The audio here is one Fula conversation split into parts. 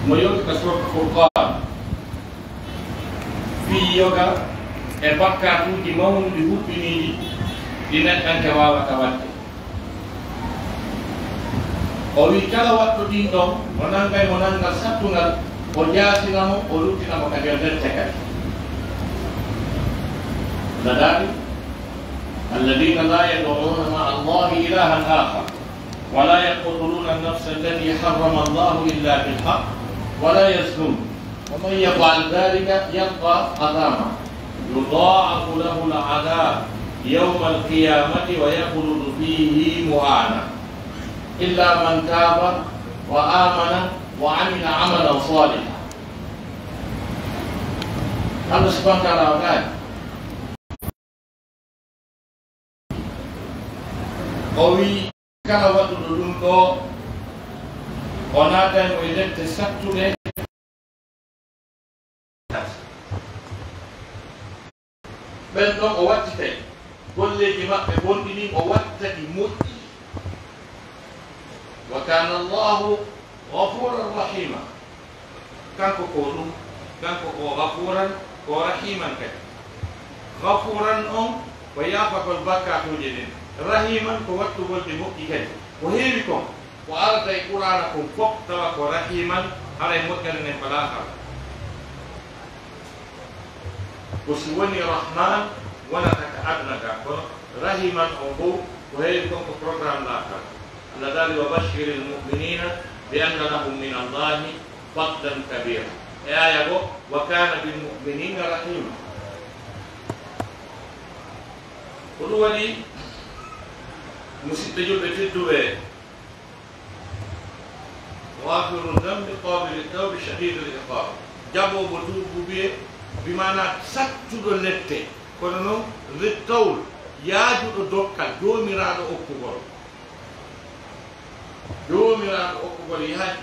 moyoti ka sura Furqan fi yoga e bakkatuji mawnuɗi huɓɓiniɗi ɗi neɗɗanke wawata wadde. O wi kala waɗɗo ɗin ɗon o nangay mo nangal sattugal o jaasinamo o luttinamo kadi o ndente kadi nadani alladina la yad'una ma'a allahi ilahan akhar ولا يقتلون النفس التي حرم الله إلا بالحق ولا يزنون ومن يفعل ذلك يلقى أثاما يضاعف له العذاب يوم القيامة ويخلد فيه مهانا إلا من تاب وآمن وعمل عملا صالحا. الله سبحانه وتعالى قال قوي kala waɗuɗo ɗum ɗo o naatay mo e lette sattuɗe ɓen ɗon o wattitay golleji maɓɓe bonɗini o wattaki moƴƴi wa kana allahu ghafuran rahima kanko ko ɗum kanko ko ghafuran ko rahiman kadi ghafuran on ko yaafakol bakkatuji ɗin rahiman ko wattugolde moƴƴi kadi ko heewi kon ko arata e qur'ana kon fof tawa ko rahiman haray moƴƴere nden ko laakal ko si woni rahman wonata ka adna ka kono rahiman o fof ko heewi kon ko programme laakal. Allah dali wa bashiri lmuminina bi anna lahum min allahi fadlan kabira e aya go wa kana bilmuminina rahima. ko ɗum waɗi musidɓe julɓe tedduɓe wafiru dambi qabili tawbi shadidul iqab jaɓoɓo duuɓuɓe bimana sattuɗo lette kono noon rettawol yaajuɗo dokkal jomiraɗo okkugol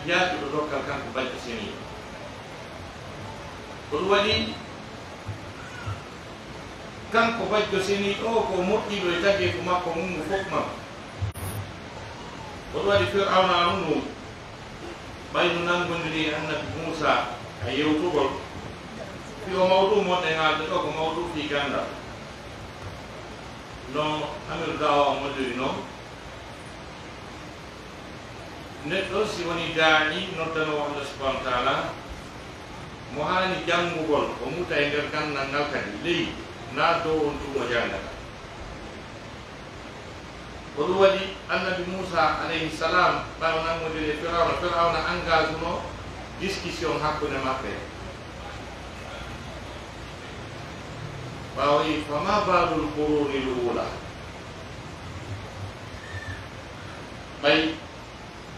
yaajuɗo dokkal kanko balɗe seni. ko ɗum waɗi kanko bajjo seni ɗo ko moƴƴiɗo e tageeko makko mum mo fof mam ko ɗum waɗi fir'auna anno ɓayno nangodiri annabi Moussa a yewtugol fi o mawɗum wonɗe haalde ɗo ko mawɗum fi gandal no amir dawa o moƴƴiri noon neɗɗo si woni daañi noddanowo Allah subahanahu wa taala mo haani janngugol o muta e nder gandal ngal kadi leydi naatto on ɗum o janngata. ko ɗum waɗi annabi Moussa alayhi salam ɓawo nangodiri e firawna engage no discussion hakkunde maɓɓe ɓawo yi fama balul quruni l'ula ɓay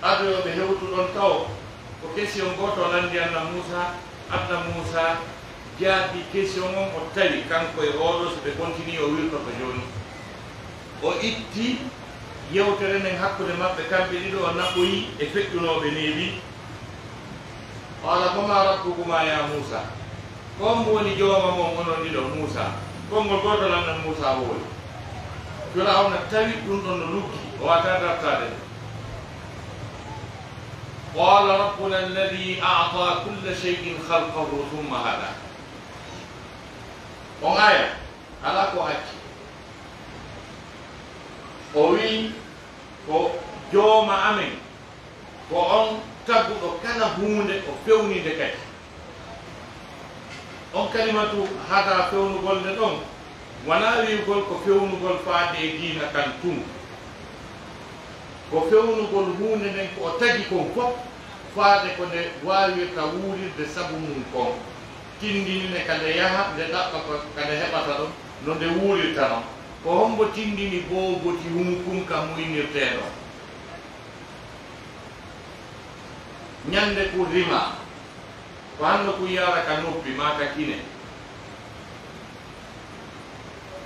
adoyoɓe hewtuɗon taw ko question goto landi anna Moussa jaabi question on o tawi kanko e oɗo so ɓe continue o wirtoto joni o itti yewtere nden hakkude maɓɓe kamɓe ɗiɗo o naɓɓoyi e feƴƴunoɓe neewi qala koma rabbukuma ya Moussa kon woni jooma mon onon ɗiɗo Moussa konngol gotol annan Moussa wowi firawna tawi ɗum ɗon no luggi o wata dartade qala rabbuna alladi a'ta kulla shay'in khalqahu thumma hada. on aya ala ko acci o wi ko jooma amen ko on tagguɗo kala hunde o fewnide kadi on kalimatu hada fewnugol nde ɗon wona wiigol ko fewnugol faade e diina kan tun ko fewnugol hunde nden ko o tagi kon fof faade ko nde wawirta wuurirde sabu mum kon tindini ne kade yaha nde ɗaɓɓa ko kade heɓata ɗon no nde wuurirta non ko hombo tindini booboti hunkum ka muynirteɗo ñande ko rima ko hande ko yara ka noppi ma ka kine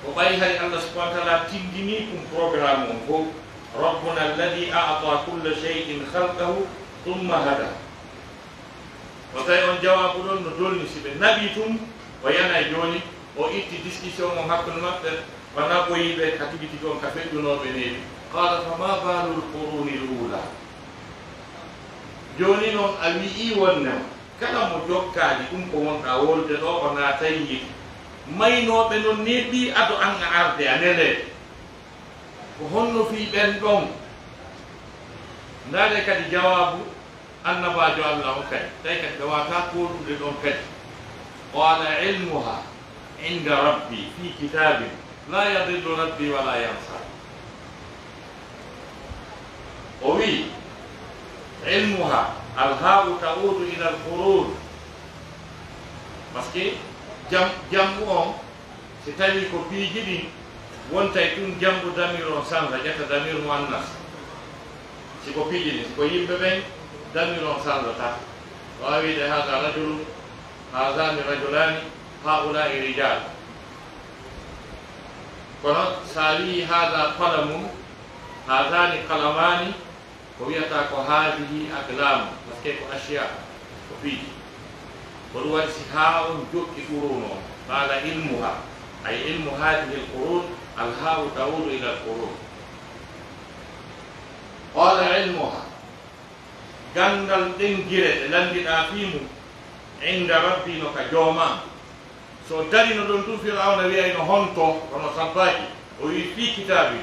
ko ɓay hay Allah subhanahu wa taala tindini ɗum programme on fof rabbuna alladi a'ta kulla shay'in khalqahu thumma hada o tawi on jawabu ɗon no dolni si ɓe naɓi tum o yanay joni o itti discussion on hakkude maɓɓe o naɓɓoyiɓe ka tigi tigi on ka feƴƴunoɓe neewi qala fama balul quruni l'ula joni noon a wi'i wonnema kala mo jokkaali ɗum ko wonɗa wolde ɗo o naatay yidi maynoɓe noon neɗɗi ado an a arde a neleede ko honno fi ɓen ɗon ndaade kadi jawabu annabajo allah o kadi tawi kadi ɓe wata tolude ɗon kadi qala ilmuha inda rabbi fi kitabin la yadillu rabbi wala yansa o wi ilmuha alhau taudu ila alqurur par ce que jammu on si tawi ko piiji ɗin wontay ɗum jambu damir on sansa ƴetta damir mo annas siko piiji ɗin siko yimɓe ɓen damir on sansata wawa wiide hada rajulu hadani rajulani haulai rijal kono sa wi hada qalamum hadani qalamani ko wiyata ko hadihi aglamu par ce que ko asia ko piiji ko ɗum waɗi si ha on joƴƴi qurun on qala ilmuha ay ilmu hadihi alqurun alhaau taudu ila alqurun qala ilmuha gandal ɗen gire ɗe landiɗa fimu inda rabbi no ka jooma so darino ɗon tun firawna wiyayno honto kono sampaki o wi fi kitabi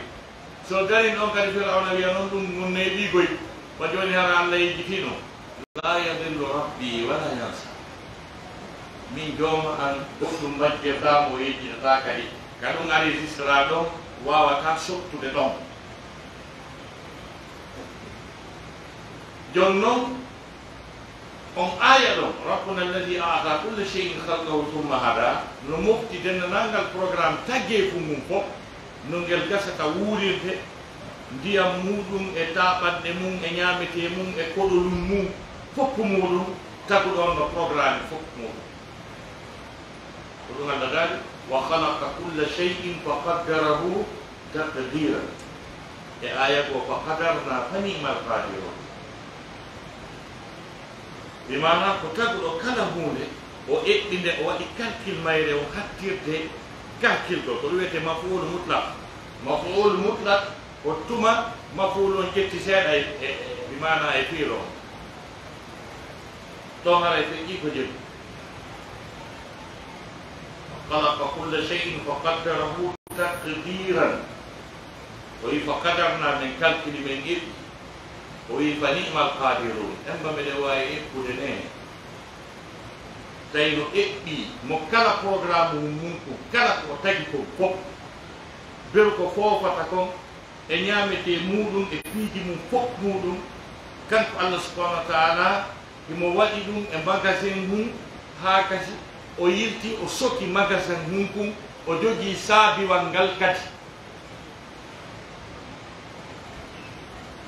so darin ɗon kadi firawna wiya noon ɗum ɗum neeɓigoy ba joni hara allah yejjitino la yadillu rabbi wala yansa min jooma an goɗɗum majje damo yejjitata kadi ka ɗum ari registra ɗon wawata sottude ɗon jon noon on aya ɗon rabbuna alladi ata kulle cheyin halqahu tumma hada no mofti dennanangal programme tagge fu mum fof no ngel gasata wuurirde ndiyam muɗum e taɓanɗe mum e ñamete mum e koɗolum mum fopp muɗum taguɗon no programme fopp muɗum ko ɗum allah daali wa halaka kulla cheyin fa qaddarahu taqdira e aya go fa qadarna fa ni'mal qadirun bimana ko taguɗo kala hunde o eɓɓinde o waɗi calcul mayre o hattirde calcul ɗo ko ɗum wiyete maful mutlaq maful mutlaq o tuma maful on ƴetti seeɗa bimana e fiiro on ɗon ara e feƴƴi ko jeni khalaqa kulla cheyin fa qaddarahu taqdiran o wi fa qadarna min calcul men eɓɓi o wi fa ni'mal qadirun emba mbeɗe wawi eɓɓude nene tawi no eɓɓi mo kala programme mum ko kala ko tagi ko fof beru ko fofata kon e ñamete muɗum e piiji mum fof muɗum kanko allah subhanahu wa taala imo waɗi ɗum e magasin mum ha kasi o yilti o soki magasin mum kum o jogui saabiwal ngal kadi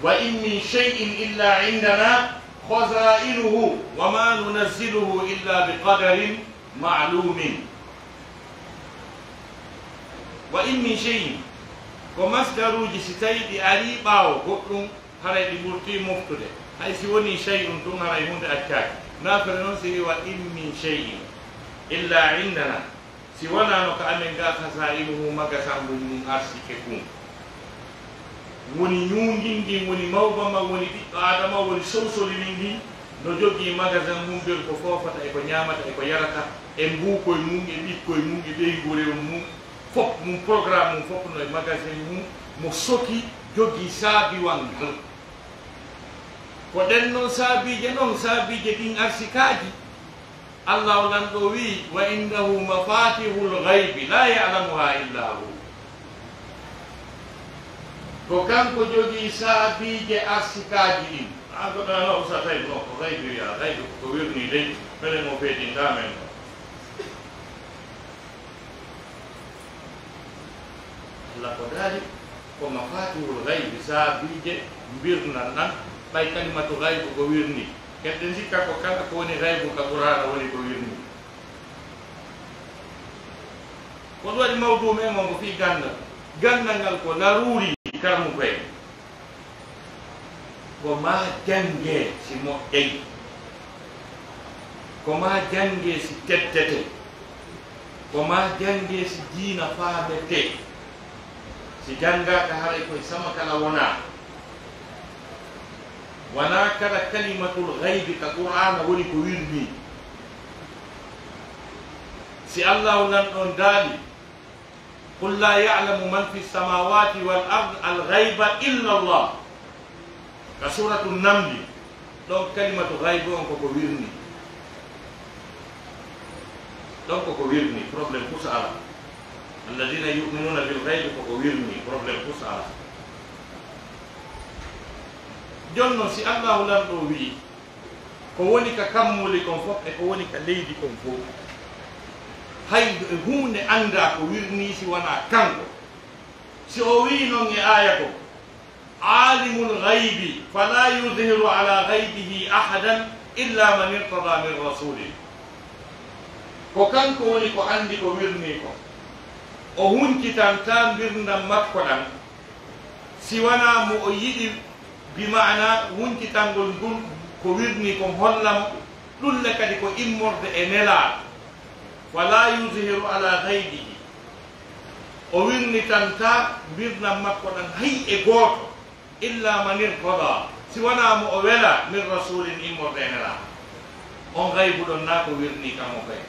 wa in min cheyin illa indana khazainuhu wa ma nunazziluhu illa biqadarin ma'lumin wa in min cheyin ko masdaruji si tawi ɗi ari ɓaawo goɗɗum haray ɗi ɓurti moftude hay si woni cheyun tun haray hunde accaki nafere noon si wi wa in min cheyin illa indana si wonano ko amen ga khazainuhu magasangu mum arsike kum woni ñungin ndin woni mawbama woni ɓiɗɗo adama woni sowsolinin ndin no jogui magasin mum ɓel ko fofata eko ñamata eko yarata e mbukoye mum e ɓikkoye mum e ɓeygorewol mum fof mum programme mum fof no e magasin mum mo soki jogui saabiwal ngal ko ɗen noon saabije noon saabije ɗin arsikaji allah o lanɗo wi wa indahu mafatihul gaybi la yalamuha illa hu ko kanko jogii saabije arsikaji ɗin an goɗɗano usa tawi non ko gaybi wiya gaybi ko wirni ley mele mo feetintamen o allah ko daari ko mafatihul gaybi saabije mbirnan nan ɓay kalimatu gaybu ko wirni kedde sikka ko kala ko woni gaybu ka ɓurana woni ko wirni ko ɗum waɗi mawdum e mon ko fi gandal gandal ngal ko laruri karmu koye ko ma jange si moƴƴay ko ma jange si teddete ko ma jange si diina faamete si jangaka haray koye sama kala wona wana kada kalimatul ghaibi ka qur'ana woni ko wirni si allah lan don dali qul la ya'lamu man fi samawati wal ard al ghaiba illa allah ka suratul naml donc kalimatul ghaibi on ko wirni donc ko wirni problème ko sala alladhina yu'minuna bil ghaibi ko wirni problème ko sala jonno si allah lan do wi ko woni ka kammuli kon fof e ko woni ka leydi kon fof hay hunde anda ko wirni si wana kanko si o wi non e aya ko alimul ghaibi fala yudhiru ala ghaibihi ahadan illa man irtada min rasulin ko kanko woni ko andi ko wirni ko o hunkitan tan birndam makko ɗan si wana mo o yiɗi bima'ana wunkitangol ngol ko wirni ko hollamo ɗulle kadi ko immorde e nela wala yuzhiru ala ghaibihi o wirni tanta birnam makko ɗan hay e gooto illa man irtada si wana mo o wela min rasulin immorde e nela on gaybu ɗon na ko wirni kamo kay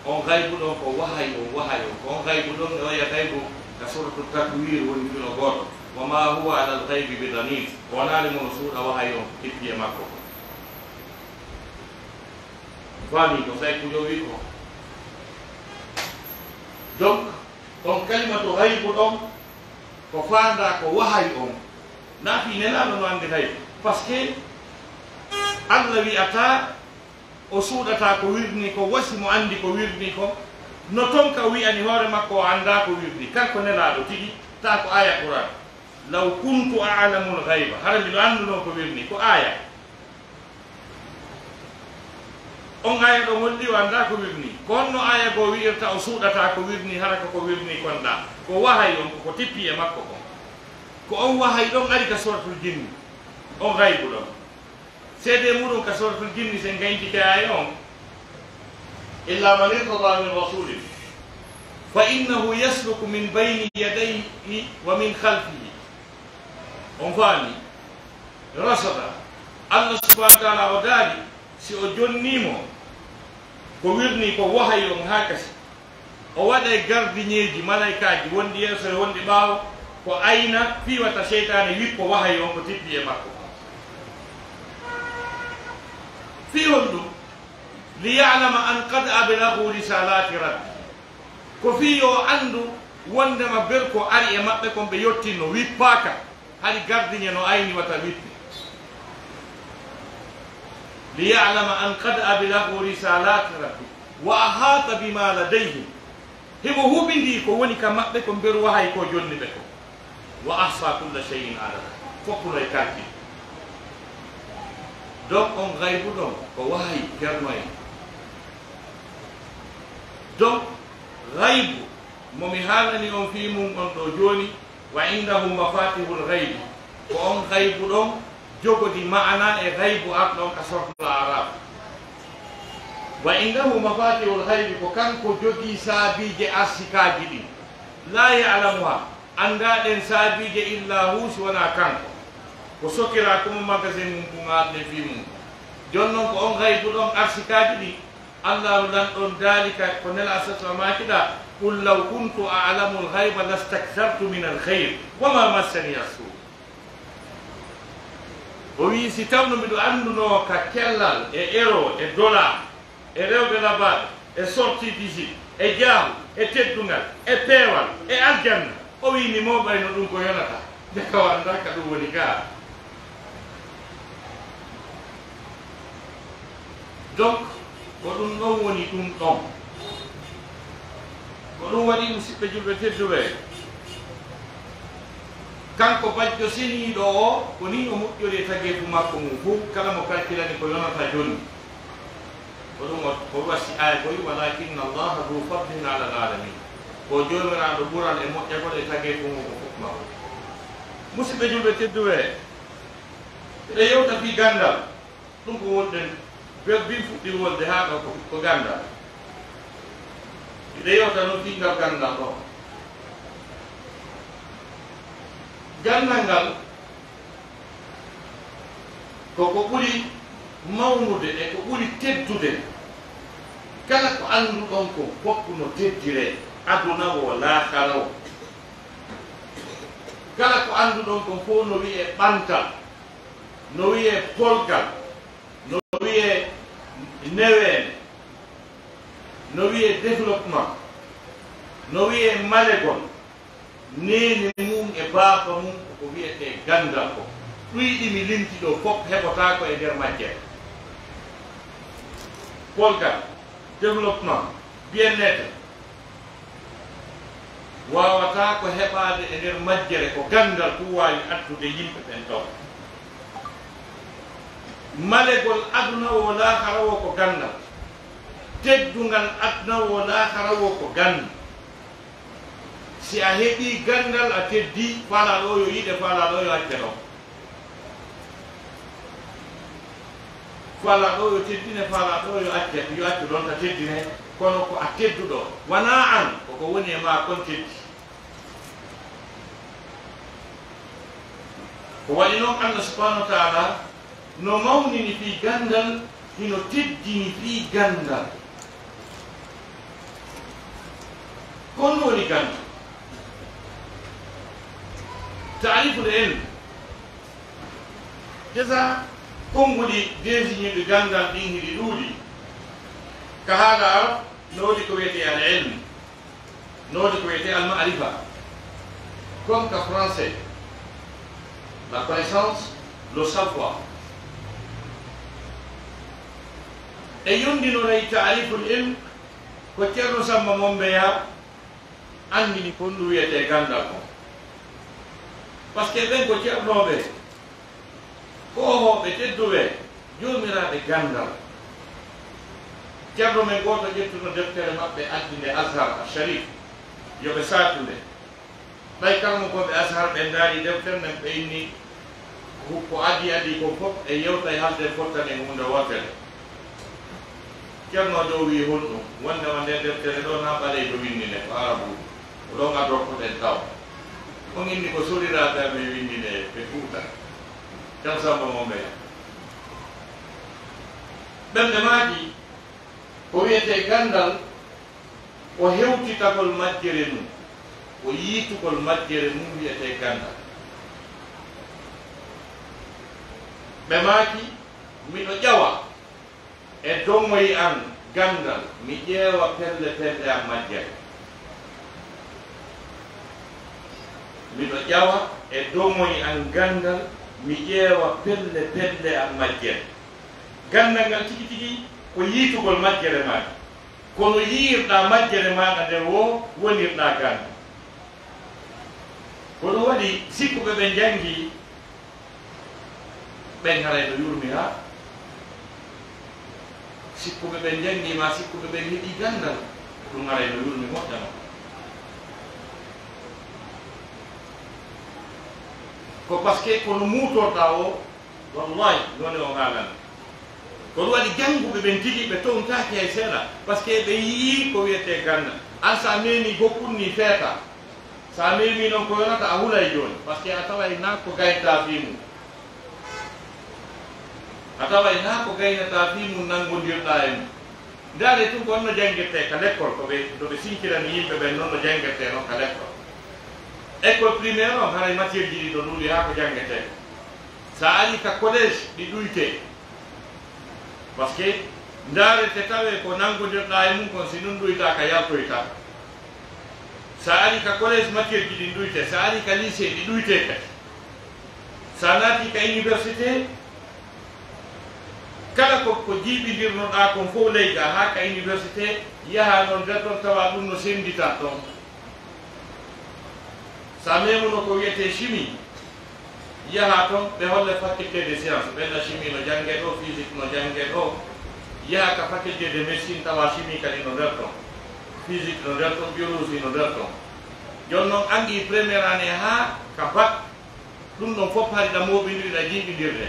on gaybu ɗon ko wahay o ko on gaybu ɗon o ya gaybu ka suratul takwir woni kilo gooto وما هو على الغيب بضنين ونعلم رسول وهي كيف ماكو فاني تو ساي كو جويكو دونك كلمه غيب دون ko fanda ko wahay on na fi nela no ande hay parce que Allah wi ata o sudata ko wirni ko wasi mo andi ko wirni ko no ton ka wi ani hore makko anda ko wirni kanko nela do tigi ta ko aya qur'an law kuntu a'lamu al-ghaiba hara mi anduno ko wirni ko aya on aya do wonni wanda ko wirni konno aya go wiirta o suudata ko wirni haraka ko wirni konda ko wahay on ko tippi e makko ko on wahay don ari ka suratul jinni on ghaibu don sede mudon ka suratul jinni sen gaynti ka aya on illa man irtada min rasulin fa innahu yasluku min bayni yadayhi wa min khalfihi on fani rasada allah subhanahu wa ta'ala o dali si o jonnimo ko wirni ko wahayon hakasi o waɗa gardiñeji malaikaji wondi yeeso e wondi ɓaawo ko ayna fiwata cheytane wippo wahayon ko tippi e makko fihon ɗum liyalama an qad ablahu risalati rabbi ko fi yo andu wondema ber ko ari e maɓɓe kon ɓe yettinno wippaka hari gardiñe no ayni wata wippi liyalama an qad ablahu risalati rabbi wa ahata bima ladayhim himo huɓindi ko woni ka maɓɓe ko mberu wahay ko jonni ɓe ko wa ahsa kulla cheyin adada foppuno e karti donc on gaybu ɗon ko wahay kerno en donc gaybu momi haalani on fi mum on ɗo joni wa indahu mafatihul ghaibi ko on gaybu ɗon jogodi ma'ana e gaybu arɗon ka sortul arab wa indahu mafatihul ghaibi ko kanko jogi saabije arsikaji ɗi la ya'lamuha andaɗen saabije illa hu si wona kanko ko sokira komo magasin mum ko ngarde fi mum jonnon ko on gaybu ɗon arsikaji ɗi allah lan ɗon dalika ko nela asasa makiɗa qul law kuntu a'lamu al-ghayba lastakthartu min al-khayr wama massani as-su o wi si tawno miɗo anduno ka kellal e euro e dollar e rewɓe labaɓe e sortie d'ici e jaahu e teddungal e peewal e aljanna o wi ni moɓayno ɗum ko yonata nde kawanda ka ɗum woni ga donc ko ɗum ɗon woni ɗum ɗon ko ɗum waɗi musidɓe julɓe tedduɓe kanko bajjo seniiɗo o ko ni o moƴƴori e tageefu makko mum fof kala mo kalkilani ko yonata joni ko ɗum ko wasi aya koy walakinna allaha du fadlin ala alamin ko jomiraɗo ɓural e moƴƴagol e tageefu mum ko fof makko musidɓe julɓe tedduɓe eɗe yewta fi gandal ɗum ko wonɗen bin fuɗɗi wolde haa ɗo ko gandal eɗe yewta no fingal gandal ɗo gandal ngal koko ɓuri mawnude e ko ɓuri teddude kala ko annduɗon ko foppu no teddire aduna o laakara o kala ko annduɗon ko fof no wiye ɓantal no wiye polgal no wiye neweene no wiye développement no wiye malegol nene mum e baaba mum ko wiyete gandal ko ɗuyɗi mi limti ɗo fof heɓota ko e nder majjere polgal développement bien-être wawata ko heɓade e nder majjere ko gandal fu wawi addude yimɓe ɓen ɗon malegol aduna o laakara o ko gandal teddungal aduna o laakara o ko gandal si a heɓi gandal a teddi faalaɗo yo yiɗe faalaɗo yo acce ɗon faalaɗo yo teddine faalaɗo yo acce ɗon ta teddine kono ko a tedduɗo wona an koko woni e ma kon teddi ko waɗi noon Allah subhanahu wa taala no mawnini fi gandal hino teddini fi gandal kon woni gandal تعريف العلم جزا كونغولي ديزيني بغاندال دين لولي كهذا عرب نودي كويتي العلم نودي كويتي المعرفة كم كفرنسي la connaissance le savoir e yondino lay تعريف العلم ko ceerno Samba Mombeya andini ko ndu wiyete gandal ko par ce que ɓen ko ceernoɓe kohoɓe tedduɓe jomiraɓe gandal ceerno men goto ƴettuno deftere maɓɓe addinde Azhar Sharif yoɓe satunde ɓay kalmo koɓe Azhar ɓe daari deftere men ɓe inni ko adi ko fof e yewta e halde fottane hunde wotere ceerno ɗo wi honɗum wondema nde deftere ɗo na ɓaɗey to windine ko arabu ko ɗon adorkoɗen taw on inni ko soliraɓe windine ɓe Fuuta tan Samba Mombeya ɓemɗe maaji ko wiyete gandal o hewtitagol majjere mum o yiitugol majjere mum wiyete gandal ɓe maaki miɗo ƴawa e dongoyi an gandal mi ƴeewa pelle pelle am majjere miɗo ƴawa e domoyi an gandal mi ƴeewa pelle pelle am majjere gandal ngal tigi tigi ko yiitugol majjere maɗa kono yiirɗa majjere maɗa nde wo wonirɗa gandal kono waɗi sikkuɓe ɓe jangi ɓen haray no yurmi ha sikkuɓe ɓe jangima sikkuɓe ɓen heeɓi gandal ɗum haray no yurmi moƴƴama ko par ce que kono muutorɗa o wallahi none o haalana kono waɗi jannguɓe ɓen tigi ɓe towntaki hay seeɗa par ce que ɓe yii ko wiyete gandal an sa memi gokkunni feeta sa memi noon ko yonata a hulay joni par ce que a taway na ko gaynta fimum a taway na ko gaynata fimum nanngodirɗa e mum ndaade tun ko on no janguirte ka l'école toɓe sinkirani yimɓe ɓen noon no janguirte noon ka l'école école primaire on haray matiére ji ɗi ɗo ɗuuɗi ha ko jangete sa ari ka collége ɗi ɗuyte par ce que ndaarete tawe ko nanngodirɗa e mum kon si nun ɗuyta ka yaltoyta sa ari ka collége matiére ji ɗi ɗuyte sa ari ka lycée ɗi ɗuyte kadi sa naati ka université kala ko jiiɓidirnoɗa kon fof leyga ha ka université yaha noon nder ɗon tawa ɗum no sendita ɗon sa memuno ko wiyete chimie yaha toon ɓe holle faculté de science ɓenna chimie no jangge ɗo physique no jangge ɗo yaha ka faculté de médecine tawa chimie kadi no nder ton physique no nder ton biologie no nder ton jon noon anndi premiére année ha ka bac ɗum ɗon fof hari ɗa moɓidiriɗa jiiɓidirde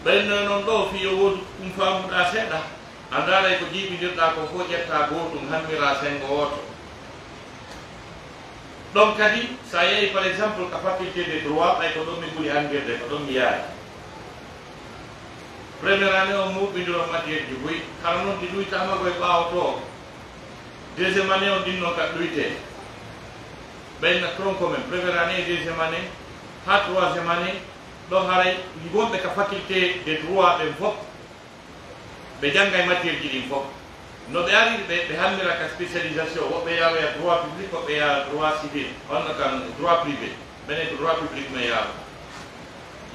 ɓenno noon ɗo fiyo wodu ɗum famuɗa seeɗa a ndaaray ko jiiɓidirɗa ko fof ƴetta gotum hammira sengo woto ɗon kadi sa yeehi par exemple ka faculté de droit ɓay ko ɗon mi ɓuri andirde ko ɗon mi yaari première année on muɓɓidiro matière ji boyi hara noon ɗi ɗuytama koye ɓaawo to deuxième année on ɗinno ka ɗuyte ɓeyna tronco men première année deuxième année ha troisième année ɗo haray wonɓe ka faculté des droit ɓen fof ɓe jangga e matière ji ɗin fof no ɓe ari ɓe hammira ka spécialisation woɓɓe yaroya droit public woɓɓe yara droit civil onno kan droit privé ɓene ko droit public me yaaro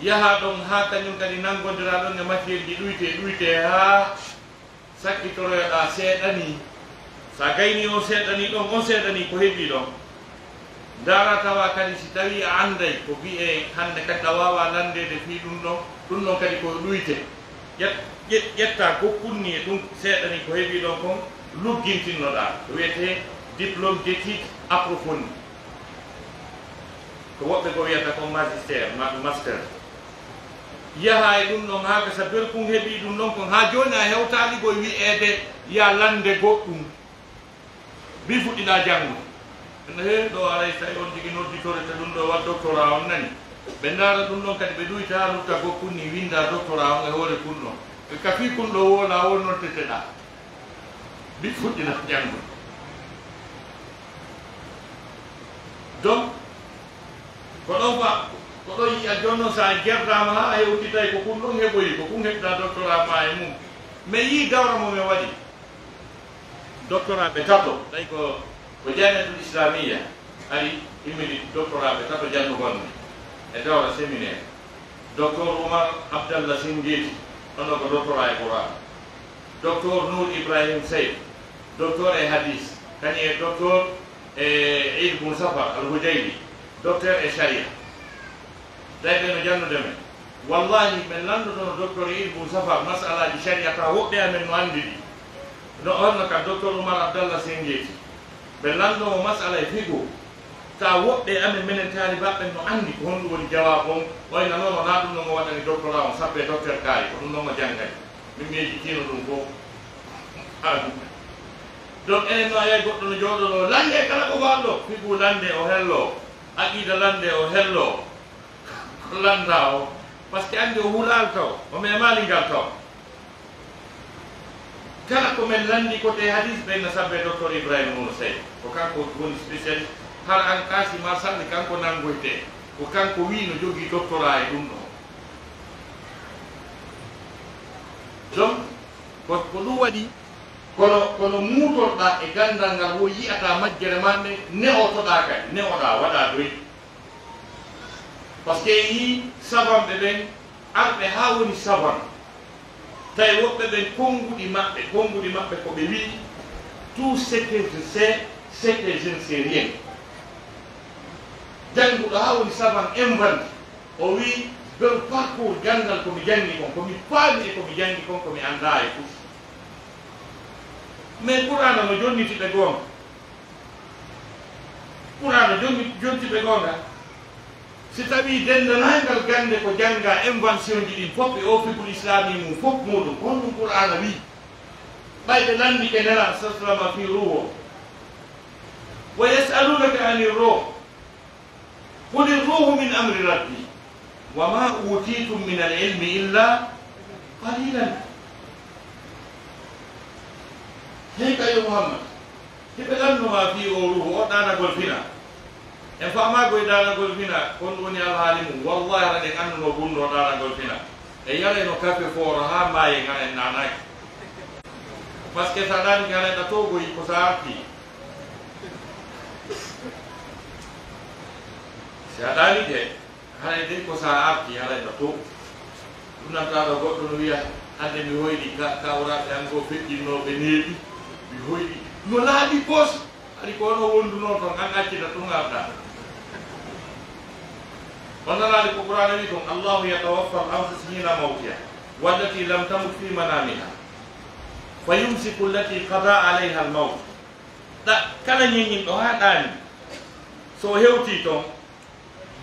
yaha ɗon ha kañum kadi nangodira ɗon e matière ji ɗuyte ha sakkitoroyoɗa seeɗani sa gayni o seeɗani ɗon on seeɗani ko heeɓi ɗon dara tawa kadi si tawi a anday ko wiye hande kadi a wawa landede fi ɗum ɗon kadi ko ɗuyte ƴetta ko kunni e ɗum seeɗani ko heeɓi ɗon kon luggintinnoɗa ko wiyete diplôme d'étude approfondi ko woɓɓe ko wiyata ko magistére master yaha e ɗum ɗon ha gasa belkum heeɓi ɗum ɗon kon ha joni a hewtali koye wi'ede ya lande goɗɗum bi fuɗɗiɗa janngude ene he ɗo aray tawi on jogui nodditore te ɗum ɗo wat doctorat on nani ɓe ndaara ɗum ɗon kadi ɓe ɗuyta lutta gokkun ni winda doctorat on e hoore kun ɗon ka fi kun ɗo wola wonnotteteɗa bi fuɗɗina janngude donc ko ɗon fa ko ɗo yiya jonnon sa gerdama ha hewtitay ko kun ɗon heɓoyi ko kun heɓɗa doctorat ma e mum mais yi dawra mo min waɗi doctorat ɓe tato tawi ko jamiatul islamia ari immidi doctorat ɓe tato jannugonmi e dawra séminaire docteur Oumar Abdallah Singeti ono ko doctorat e Qouran docteur Nour Ibrahim Seyd docteur e hadis kañum e docteur e Eid Bun Safar al Hujaybi docteur e sharia dayɓe no jannude men wallahi min landotono docteur Eid Bun Safar masalaji sharia taw woɓɓe amen no andi ɗi no onno ka docteur Oumar Abdallah Singeti ɓe landomo masala e figo ta woɓɓe amen minen taalibaɓe no andi ko honɗum woni jawab on wayna noon na ɗum noon mo waɗani doctorat on sappe docteur kaari ko ɗum noon mo janggani min miejitino ɗum fof donc enen no ayay goɗɗo no jooɗono lande kala ko walɗo figu lande o hello aqida lande o hello ko landa o par ce que andi o hulal taw o memalingal taw kala ko men landi côté hadis ɓenno sabbe docteur Ibrahima Nour Sey ko kanko woni spécialiste har an kasi mar salli kanko nangoyte ko kanko wi no jogui doctorat e ɗum ɗo donc ko ɗum waɗi kono muutorɗa e gandal ngal wo yiyata majjere manɗe ne'otoɗa kadi ne'oɗa waɗa doy par ce que yi savanɓe ɓen arɓe ha woni savan tawi woɓɓe ɓen konnguɗi maɓɓe ko ɓe wi tout ce que je sais c'est que je ne sais rien jannguɗo ha woni savan invente o wi bel parcours gandal komi jangi kon komi paami e komi jangi kon komi anda e fof mais Qur'ana no jonnitiɓe gonga Qur'ana jontiɓe gonga si tawi dendanangal gande ko jangga invention ji ɗin fof e o figol islami mum fof muɗum honɗum Qur'ana wi ɓayɓe landi ke nela saslama fi ruho wa yasalunaka ani ruh qul irruhu min amri rabbi wa ma utitum min al ilmi illa qalilan hey kayo Muhammad hiɓe landuma fi o ruhu o ɗanagol fina en famago e ɗanagol fina kon woni alhaali mum wallahi haɗa ɗen anduno gunno ɗanagol fina e yareno kafe foro ha mbaye ngan en nanaki par ce que sa ɗani ganeɗa togoyi ko sa arti si a ɗani de haɗa de ko sa arti haɗaɗa to ɗum nantaɗo goɗɗo no wiya hande mi hoyɗi kawraɓe an go feƴƴinnoɓe neeɓi mi hoyɗi no laaɓi pos aɗi ko ono wonduno toon an accita tun arɗa on nanaɗi ko Qur'ana wi ton allahu yatawaffa al anfus hina mawtiha wallati lam tamut fi manamiha fa yumsiku allati qada alayha al mawt kala ñeñinɗo ha ɗaani so hewti toon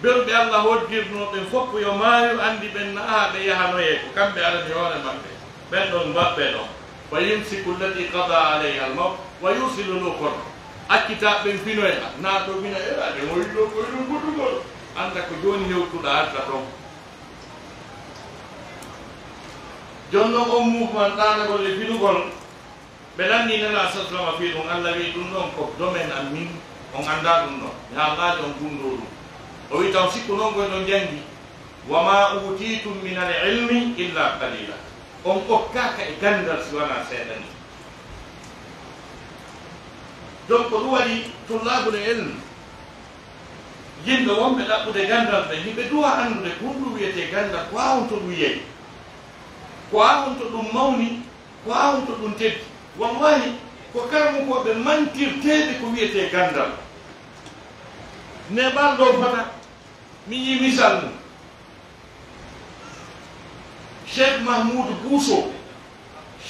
belɓe Allah hoddirnoɓe fof yo maayo andi ɓen naha ɓe yahanoye ko kamɓe arani hoore maɓɓe ɓen ɗon mbaɓɓe ɗon fa yumsiku allati qada alayha al mawt wa yusilu l'ukhra accita ɓen finoya naato mina ade moyiɗo koyɗo goɗɗugol anda ko joni hewtuɗa arta toon jonno on mouvement ɗanagol e filugol ɓe lanni nela saslama fi ɗum allah wi ɗum ɗon ko domaine am min on anda ɗum ɗon mi haalnaade on gunɗo ɗum o wi taw sikku noon koye ɗon jangi wa ma utitum min al ilmi illa qalila on ɓokkaka e gandal si wona seeɗa ni donc ɗum waɗi tullabul ilm yimɓe wonɓe ɗaɓɓude gandal ɓe yimɓe duwa anndude gonɗum wiyete gandal ko awon to ɗum yeyi ko awon to ɗum mawni ko awon to ɗum teddi wallahi ko karamokoɓe mantirteɓe ko wiyete gandal ne ɓalɗo fota mi yi misal mum cheikh mahmoudou bousso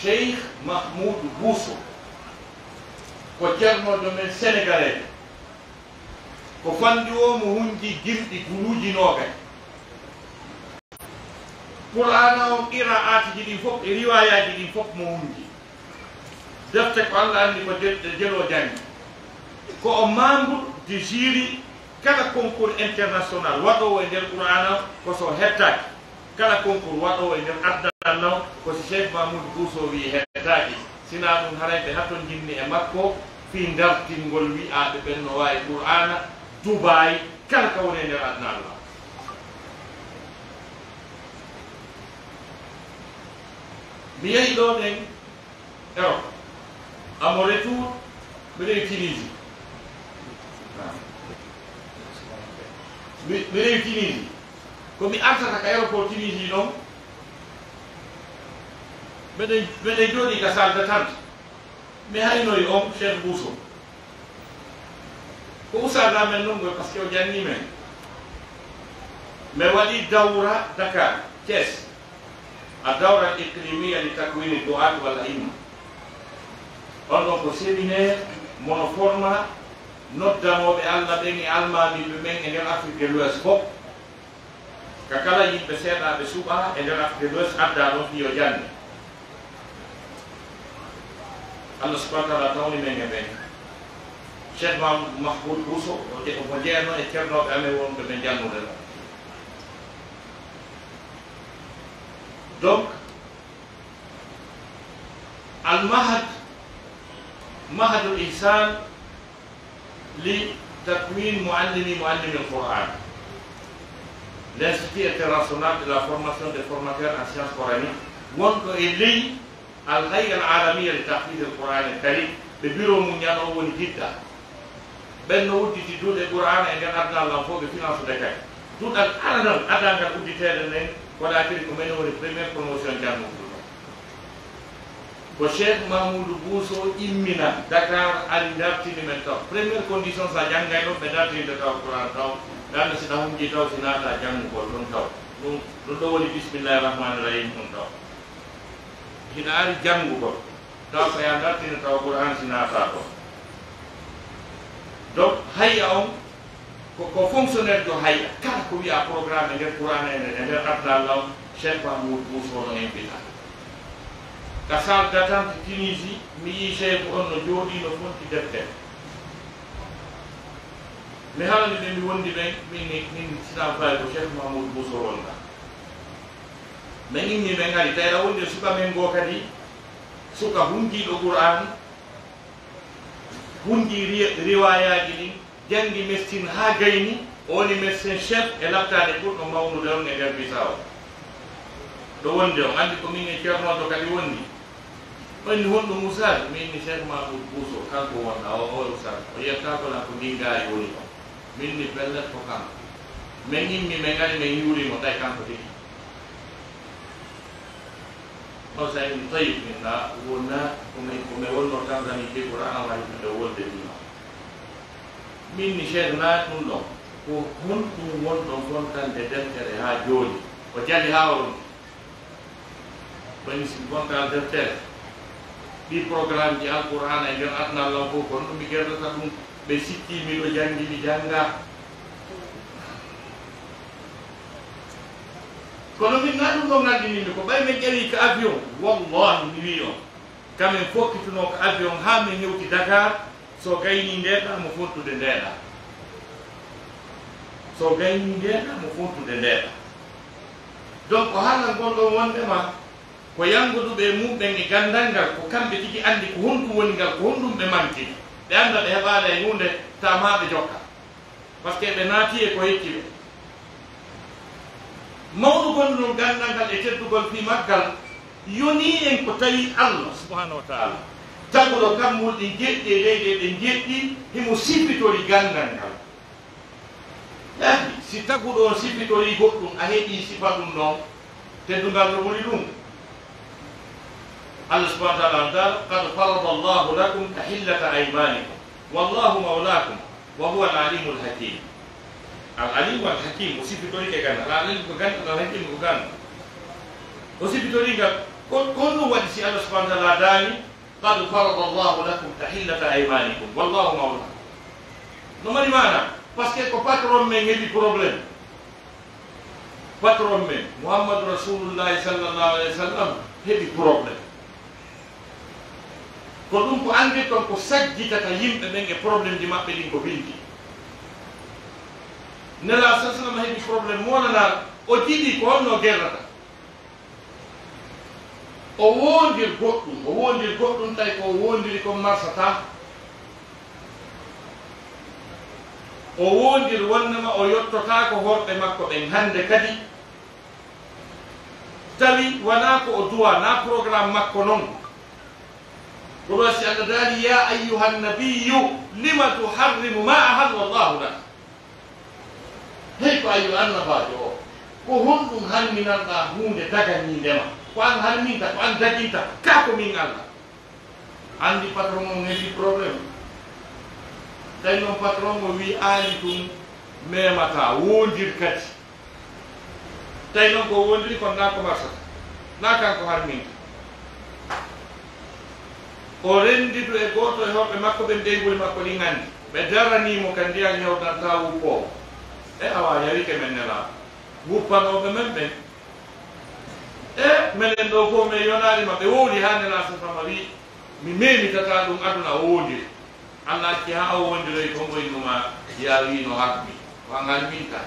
cheikh mahmoudou bousso ko ceernoɗo men sénégalais ko fandi o mo hunji gilɗi guluji nogay qur'ana o qira'atiji ɗin fof e riwayaji ɗin fof mo hunji defte ko allah andi ko jelo jangi ko o membre du jury kala concours international waɗowo e nder qur'ana ko so hettaki kala concours waɗowo e nder addal naw ko so cheikh mahmoudou bousso wi hettaki sina ɗum harayɓe hatton jinni e makko fi dartingol wi'aɓe ɓen no wawi qur'ana dubayi kala ka woni e nder adna allah mi yehi ɗo ɗen Europe amo retour mbiɗen Tunisie mbiɗen Tunisie komi artata ka aéroport Tunisie ɗon mbeɗen jooɗi ka salle d'attente mi haynoyi on cheikh bousso ko usaga men noon goy par ce que o janni men mi waɗi dawra Dakar Thiès a dawra iqlimia li takwini du'at walla imma on ɗon ko séminaire mono forma noddanoɓe allah ɓen e almamiɓe men e nder Afrique de l'Ouest fof ka kala yimɓe seeɗaɓe suɓa e nder Afrique de l'Ouest adda ɗon fiyo jande allah subahana taala tawni men e ɓen cheikh mahmoud bousso o jeerno e ceernoɓe amen wonɓe ɓe jannude ɗo donc almahad mahadul ihsan li takwin muallimi alquran l'institut international de la formation des formateurs en sciences coraniques wonɗo e ley alhayya alalamia li tahfid alquran alkarim ɓe bureau mum ñano woni jidda ɓen no udditi duuɗe qur'ana e nder adna allah fof ɓe finance de kay duuɗal aranal adangal udditeɗe nden waɗa kadi ko men woni premiére promotion jannuɗo ko cheikh mahmoudou bousso immina Dakar ari dartini men taw premiére condition sa janggay ɗon ɓe dartinde taw qur'an taw ganda sina humji taw si naata janngugol ɗum taw ɗum ɗo woni bisimillahi rahmani rahim ɗum taw hina ari janngugol taw so ya dartine taw qur'an si naata ɗo donc hayya on ko fonctionnaire do hayya kala ko wiya programme e nder qur'ana e nder adna law cheikh mahmoudou bousso no invita ka salle d'attente Tunisie mi yi cheikh on no jooɗi no fonti deftere mi haalani ɓe mi wondi ɓen min sinam fayi ko cheikh mahmoudou bousso wonda min inni ɓe ngari tawra wonde suka men goo kadi suka hundiɗo qur'an hundi riwayaji ɗin jangi médecine ha gayni o woni médecin chef e laftade ɓurɗo mawnude on e nder bisawo ɗo wonde on andi ko min e ceernoɗo kadi wondi ɓanni honɗo moussage mi inni cheikh mahmoudou bousso kanko wonɗa o usage o yettatola ko ndingayi woni on min ni bellet ko kanko min immi min ngari min yuurimo tawi kanko tigi o sa min tawi min na wonna komi wonno tanzanie te qur'an wawi ɓe wolde ɗino min ni cheikh na ɗum ɗon ko honɗum wonɗon fontande deftere ha jooni o jali ha on ɓani si gontal deftere ɗi programme ji alqur'ana e nder adna allah fof kono ɗum mi gerdata ɗum ɓe sikki miɗo jangi mi janga kono min na ɗum ɗo ngandinimi ko ɓay min ƴewi ko avion wallahi mi wi on kamin fokkituno ko avion ha min hewti Dakar so gayni ndeɗa mo fontude ndeɗa so gayni ndeɗa mo fontude ndeɗa donc ko haalal gonɗon wondema ko yangudu be mumben e gandangal ko kambe tigi andi ko hondu woni gal ko hondum be manki be anda be hebaade e hunde tamabe jokka parce que be naati e ko hekkibe mawdu gondu gandangal e teddugol fi maggal yoni en ko tawi Allah subhanahu wa ta'ala tagudo kamul di gedde leyde de geddi himo sipitori gandangal si tagudo sipitori goddum a hebi sifatum non teddugal no woni dum Allah subhanahu wa ta'ala qad farada Allah lakum tahillata aymanikum wallahu mawlakum wa huwa al-alimul hakim al-alim wal hakim sipitori ke gan al-alim ko gan al-hakim ko gan sipitori ga kono wadi si Allah subhanahu wa ta'ala dani qad farada Allah lakum tahillata aymanikum wallahu mawlakum no mari mana parce que ko patron men ngi problème patron men Muhammad Rasulullah sallallahu alaihi wasallam hebi problème ko dum ko ande ton ko sajjitata yimbe men e problème di mabbe din ko bindi nela sallallahu hebi problème mo na o didi ko no gerrata o wondir goddum tay ko wondiri ko marsata o wondir wonnama o yottota ko horɓe makko ɓen hande kadi tawi wona ko o duwa na programme makko noon ko ɗo si Allah daali ya ayyuha nabiyu lima tuharrimu ma ahalla Allahu lak hey ko ayu annabajo o ko honɗum hanminanɗa hunde daganindema ko an harminta ko an daginta ka ko min Allah andi patron o heɓi probléme tawi noon patron o wi aali tum memata wondir kadi tawi noon ko wondiri kon na ko marsata na kanko harminta o rendidu e goto e hoɓɓe makko ɓe ndeygol makko ɗi gandi ɓe daranimo ka ndiyan hewdanta wuppowo e awa yarike men nela wuppanoɓe men ɓen e minen ɗo fof min yonarima ɓe wowli ha nela sasama wi mi memitata ɗum aduna o wondiri Allah acci ha o wondiroy ko goynuma ya wino hakmi ko an harminta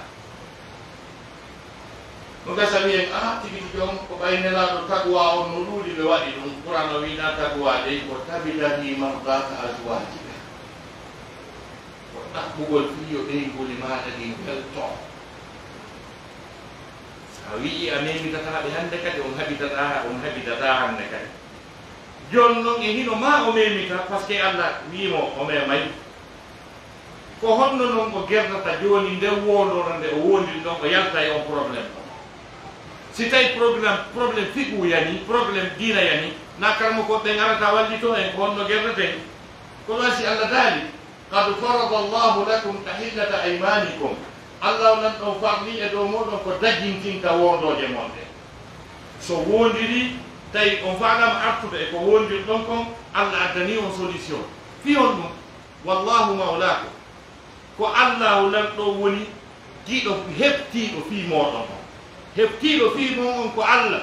no gasa wiyen tigi jom ko ɓaynelaɗo tagwa on no ɗuuɗi ɓe waɗi ɗum qur'an o wina tagwa dey ko tabitani mardata aswajiɓe ko ɗaɓɓugol fiyo ɗeygoli maɗa ɗi belto sa wii a memitataɓe hande kadi on haɓitata hande kadi jon noon e hino ma o memita par ce que Allah wimo o memay ko honno noon o gerdata joni nde wondoro nde o wondiri ɗon o yalta e on probléme si tawi probléme figu yani probléme dina yani na karmo ko ɓe garata wallito en ko honno gerdaten ko ɗon si Allah daali qad farada Allahu lakum tahillata aymanikum Allah nan ɗon farli e dow moɗon ko dajjintinta wondoje mon ɗe so wondiri tawi on faɗama artude e ko wondir ɗon kon Allah addani on solution fi on ɗum wallahu mawlaku ko Allah lan ɗo woni jiɗo heɓtiɗo fi moɗon on heɓtiɗo fi mon on ko Allah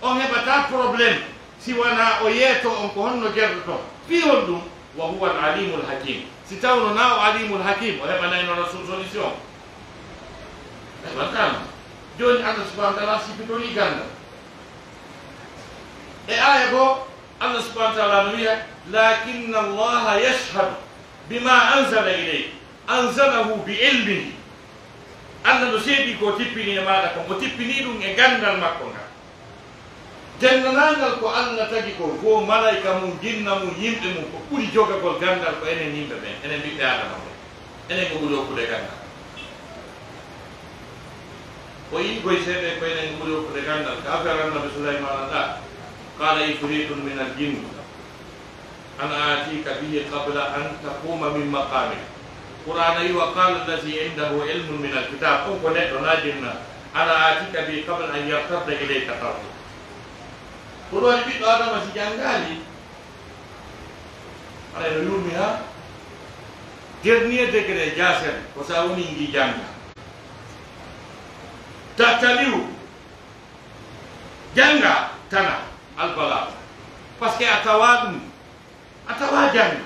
on heɓata probléme si wona o yeeto on ko honno gerdoto fi on ɗum wa huwa al alimul hakim si tawno na o alimul hakim o heɓanayno rasul solution heɓatama joni Allah subhanahu wa taala sipitori gandal e aya go Allah subhanahu wa ta'ala no wiya lakinna Allah yashhadu bima anzala ilayk anzalahu bi ilmihi Allah no seedi ko tippini e maɗa kam o tippini ɗum e gandal makko ngal dennanangal ko Allah tagi ko fo malaika mum jinna mum yimɓe mum ko ɓuri jogagol gandal ko enen yimɓe ɓen enen ɓiɓɓe adama ɓen enen ko ɓuri hokkude gandal o yi goy seeɗe ko enen ko ɓuri hokkude gandal ko affaire annabi Souleymana ɗa قال عفريت من الجن أنا آتيك به قبل أن تقوم من مقامك قرآن وقال الذي عنده علم من الكتاب أو كنت ناجمنا أنا آتيك به قبل أن يرتد إليك طرفك قرآن بيت آدم سجانغالي أنا يومها dernier degré jasen ko sa woni ngi janga tataliu janga tana albala parce que atawa ɗum atawa janga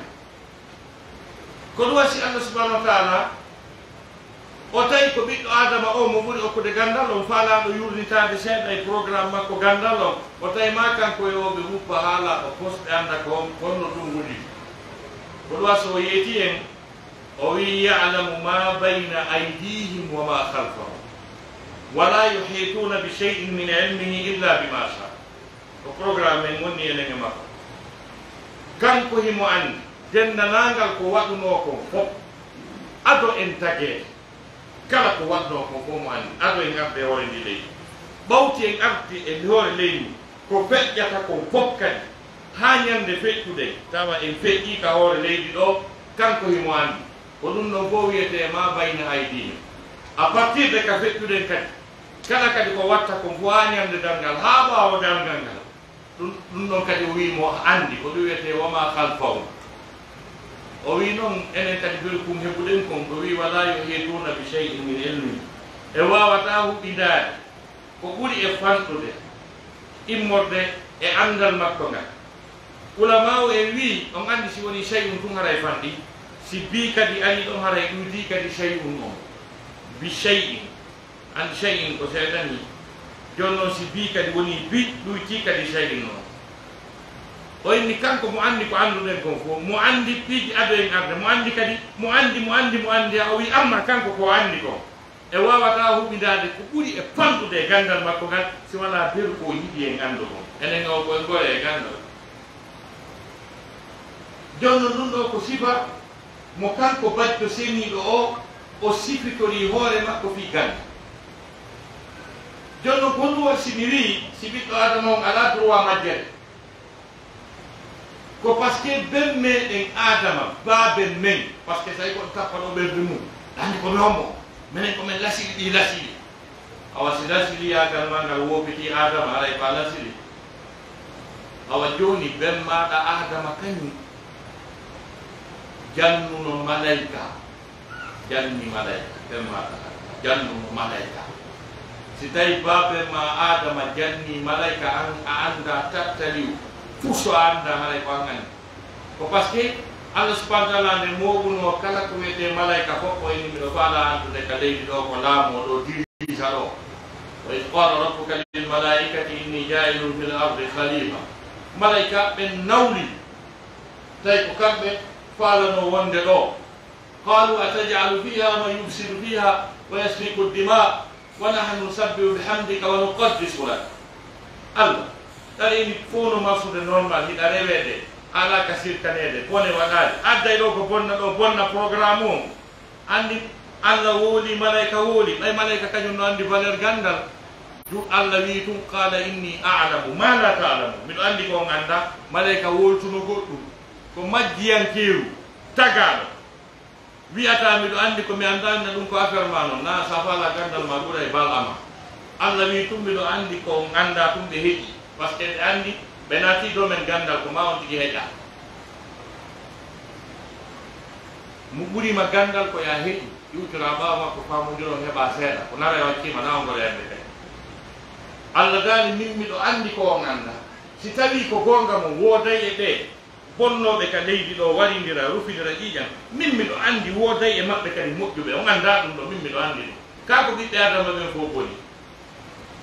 ko ɗum wasi Allah subhanahu wa ta'ala o tawi ko ɓiɗɗo adama o mo ɓuri okkude gandal on faalaɗo yurnitade seeɗa e programme makko gandal on o tawi ma kanko yoɓe wuppa haala o posɗe anda ko honno ɗum woni ko ɗowa so yeeti en o wi yalamu ma bayna aydihim wa ma khalfahum wala yuhituna bi cheyin min ilmihi illa bima sha ko programme en wonni enen e makko kanko himo andi dendanagal ko waɗuno kon fof ado en taguede kala ko waɗno ko fof mo andi ado en arde hoore ndi leydi ɓawti en ardi e hoore leydi ko feƴƴata kon fof kadi ha ñande feƴƴude tawa en feƴƴi ka hoore leydi ɗo kanko himo andi ko ɗum ɗon fof wiyete ma bayna aydihim à partir de ka feƴƴuɗen kadi kala kadi ko watta ko fof ha ñande dalngal ha ɓawo dalngal ngal ɗum ɗon kadi o wimo andi ko ɗum wiyete wama khalfahum o wi noon enen kadi belkum heɓuɗen kon o wi wala yuhituna bi cheyin min ilmi e wawata huɓɓidade ko ɓuri e fanɗude immorde e andal makko ngal ulama o en wi on andi si woni cheyun tun haray fanɗi si bi kadi ani ɗon haray ɗuuɗi kadi cheyun on bi cheyin andi cheyin ko seeɗani joni noon si bi kadi woni bi ɗuyti kadi cheyin on o inni kanko mo andi ko anduɗen kon fof mo andi piiji ado en arde mo andi kadi mo andi o wi amma kanko ko andi kon e wawata huɓidade ko ɓuri e fanɗude e gandal makko ngal si wona beru ko yiɗi en andu kon enen o koye gore e gandal jonno ɗum ɗo ko sifa mo kanko bajjo seniɗo o sifitori hoore makko fi ganda jonno ko ɗum si mi wi si ɓiɗɗo adama on ala droit majjere ko par ce que ben meɗen adama baaben men par ce que tawi koɗo tappaɗo ɓerde mum andi komi hommo minen komin lasili ɗi lasili awa si lasili yagal ma ngal woɓiti adama aray fa lasili awa joni ben maɗa adama kañum jannuno malayka janni malayka ben maɗa jannuno malayka si tawi baabe ma adama janni malayka a anda tattaliw fuso anda haray ko an andi ko par ce que Allah subhanahu wa ta'ala nde moɓuno kala ko wiyete malayka fof o inni miɗo faala andude ka leydi ɗo ko laamu ɗo dirisa ɗo wa id qala rabbuka lil malaikati inni jailun fil ardi khalifa malayka ɓen nawli tawi ko kamɓe faalano wonde ɗo qalu atajalu fiha man yufsidu fiha wa yasfiku dima wa nahnu nusabbihu bihamdika wa nuqaddisu lak Allah tari ini fono masude normal hiɗa rewede ala ka sirkanede bone waɗade adday ɗo ko bonna programme o andi Allah wooli malayka wooli ɓay malayka kañum no andi valeur gandal du Allah wi tum qala inni a'lamu ma la ta'lamu miɗo andi ko ganda malayka woltuno goɗɗum ko majjiyankeru tagaɗo wiyata miɗo andi ko mi andanda ɗum ko affaire ma noon na sa fala gandal ma ɓuura e balama Allah wi tum miɗo andi ko ganda tum ɓe heeƴi par ce que ɓe andi ɓe naati ɗo men gandal ko ma on tigi heƴa mo ɓurima gandal ko ya heƴi iwtira ɓawa makko famodiro heɓa seeɗa ko nara e wakkima na ongoro yande kadi Allah dani min miɗo andi ko on anda si tawi ko gonga mo wooday e ɓe bonnoɓe ka leydi ɗo warindira rufidira ƴiƴam min miɗo andi wooday e maɓɓe kadi moƴƴuɓe on anda ɗum ɗo min miɗo andi ɗum ka ko ɓiɓɓe adama ɓen fof boni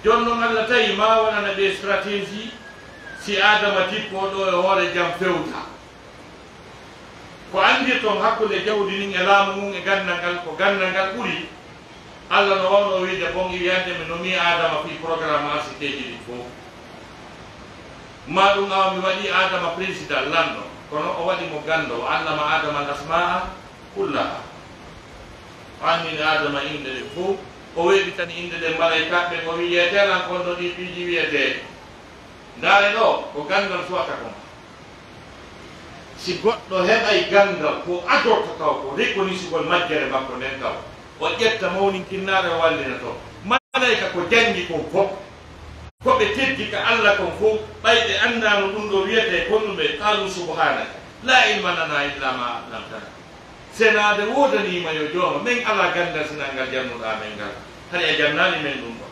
jon noon Allah tawi ma wonana ɓe stratégie si adama tippo ɗo e hoore jam fewta ko andirton hakkude jawdi nin e laamu mum e gandal ngal ko gandal ngal ɓuuri Allah no wawno wiide bon wiyande mi nomi adama fi programme arsitéji ɗi fof ma ɗum awa mi waɗi adama président lanɗo kono o waɗi mo gando o allama adama al asma'a kullaha o annini adama inde ɗe fof o weɓitani inde ɗe malayka ɓe o wi yeteran kon ɗo ɗi piiji wiyete ndaare ɗo ko gandal suwata kon si goɗɗo heɓay gandal ko adorta taw ko reconnaissugol majjere makko nden taw o ƴetta mawninkinnaare o wallina to malayka ko jangi kon fof koɓe teddi ka Allah kon fof ɓayɓe andano ɗum ɗo wiyete konɗuɓe qalu subhanaka la ilma lana illa ma allamtana senade wodanima yo jooma min ala gandal sina ngal jannuɗa men ngal hani a jannani men ɗum ɗo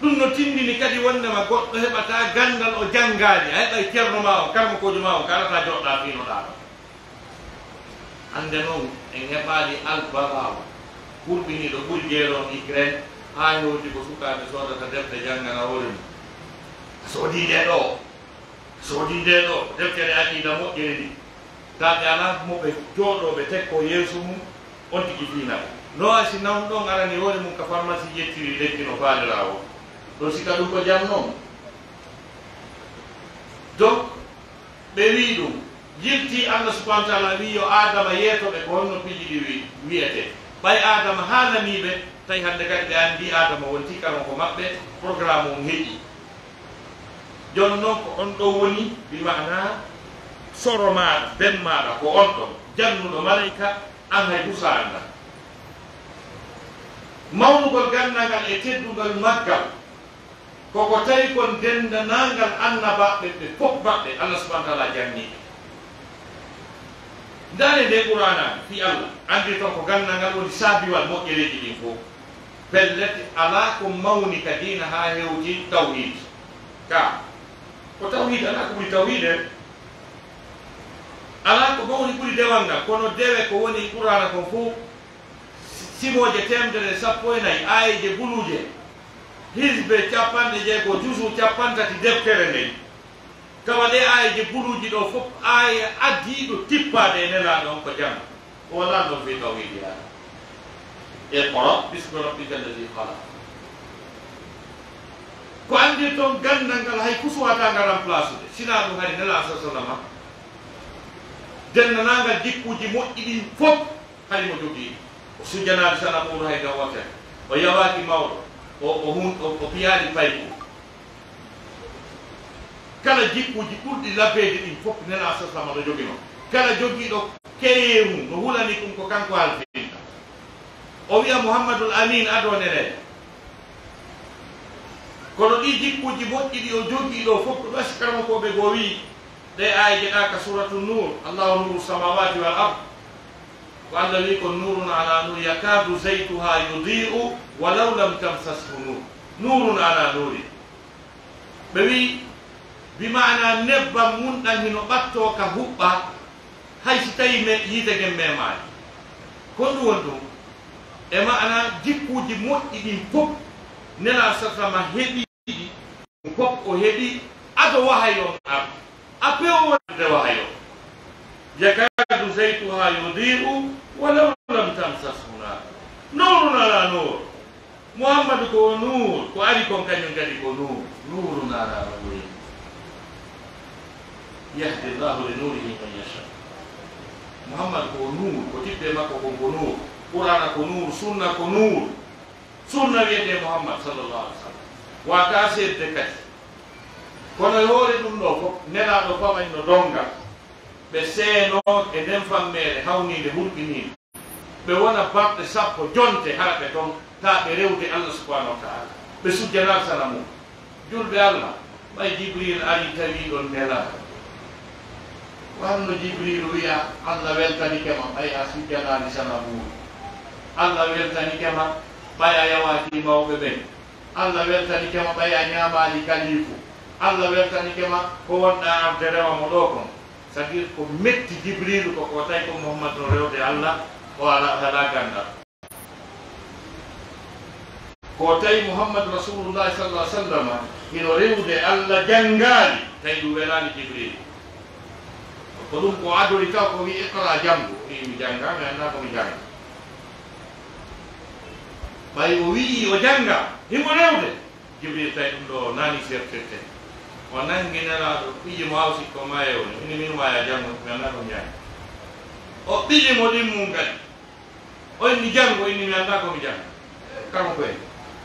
ɗum no tindini kadi wondema goɗɗo heɓata gandal o janngani a heɓay ceerno ma o karmakojo ma o kalata joɗɗa finoɗa ɗo ande noon en heɓaali albagaw ɓurɓiniɗo ɓuri jeeron Ukraine ha hewti ko sukaaɓe sodata defte janngana hoore mum soodi nde ɗo deftere aqida moƴƴere ndi taɓe ala moɓe jooɗoɓe tekko yeeso mum on tigi fiinaɓe no asi nawn ɗon arani hoore mum ka pharmacie yettiri lekki no faalira o ɗo sika ɗum ko jam noon donc ɓe wi ɗum yilti Allah subahanahu wa taala wi yo adama yeetoɓe ko honno piji ɗi wiyete ɓay adama haalaniɓe tawi hande kadi ɓe anndi adama wonti kama ko maɓɓe programme mum heƴi joni noon ko on ɗo woni bimana soro maɗa ben maɗa ko on ɗon jannuɗo malayika an hay husanda mawnugol gandal e teddugal maggal koko tawi kon dendanangal annabaɓe ɓe fof maɓɓe Allah subahana taala janniɓe ndane nde qur'ana fi Allah andi toon ko gandal ngal woni saabiwal moƴƴereji ɗin fof pellete ala ko mawni ka dina ha hewti tawhid ka ko tawhid ala ko ɓuri tawhid en ala ko mawni ɓuri dewal ngal kono dewe ko woni qur'ana kon fof simoje 114 ayeje buluje hisbe 50 jusu 50 deftere nden kawa ɗe ayeje buluji ɗo fof aya addiɗo tippade e nelaɗo on ko jam o wala ɗon fi tawhid yaha iqra bismi rabbika alladi halaq ko andi toon gandal ngal hay kusuwata ngaran place de sina ɗum hay nela sa sallama dennanangal jikkuji moƴƴi ɗin fof hay mo jogii o sujjanade sana ɓuuro hay gaw waten o yawaki mawɗo o piyaɗi payko kala jikkuji ɓurɗi labbeji ɗin fof nela sa sallama ɗo jogino kala jogiiɗo keyewu no hulani ɗum ko kanko halfinta o wiya Muhammadul Amin adonere kono ɗi jikkuji moƴƴi ɗi o jogii ɗo fof ɗo ɗasi karama koɓe goo wi ɗe ayje ɗa ka suratu nur allahu nuru samawati wal ard ko Allah wi ko nurun ala nur yakadu zaytuha yudi'u walaw lam tamsashu nur nurun ala nuri ɓe wi bimana nebbam mun ɗan hino ɓatto ka huɓɓa hay si tawi yiite gen memani ko ɗum woni ɗum e maana jikkuji moƴƴi ɗin fof nela sasama heɓi ɗi fof o heɓi ado wahayon a pewode wahayo yakadu zaytuha yudi'u walaw lam tamsashu nar nurun ala nur Muhammadu ko nur ko ari kon kañum kadi ko nur nurun ala nur yahdi llahu li nurihi man yasha Muhammad ko nur ko tippe makko kon ko nur qur'ana ko nur sunna ko nur sunna wiyete Muhammad sallallahu alaihi wasallam wata sedde kadi kono hoore ɗum ɗo fof nelaɗo famay no dongal ɓe seeno e nden fammere hawnide hulɓinide ɓe wona balɗe 10 jonte hara ɓe toon ta ɓe rewde Allah subhanahu wa taala ɓe sujjanal sana mum julɓe Allah ɓay Jibril ari tawi ɗon nelaɗo wanno Jibril wiya Allah weltani kema ɓay a sujjanani sana mum Allah weltani kema ɓay a yawaki mawɓe ɓen Allah weltani kema ɓay a ñamali kalifu Allah weltani kema ko wonɗa arde rewamo ɗo kon c'est à dire ko metti Jibril ko tawi ko Muhammad no rewde Allah o ala gandal ko tawi Muhammad rasulullah sallallahu alaihi wasallam hino rewde Allah jangali tawi ɗum welani Jibril ko ɗum ko adori taw ko wi iqra jangu mi janga mi anda komi janga ɓay o wii o janga himo rewde Jibril tawi ɗum ɗo nani sertete o nangi nelaɗo ɓiƴi mo haw sikko mayewne ini min waya jango mi anda komi janga o ɓiƴi mo ɗin mum kadi o inni jango inni mi anda komi janga kamo koye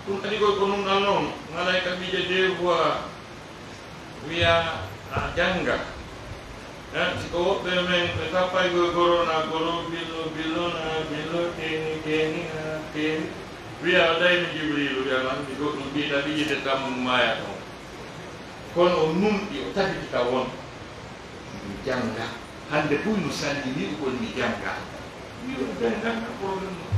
ɗum kadi koy ko numɗal noon malayka ɓiƴe deux fois wiya a janga siko woɓɓe men ɓe tappay koye gorona goro billo teni wiya dayno Jibrilu wiya andi ko ɗum ɓiɗa ɓiƴete tammum maya ɗon kono o numɗi o tafiti ka won mi janga hande ɓuy no sandi wiɗo kon mi janga wiɗo ɓen ganda probléme o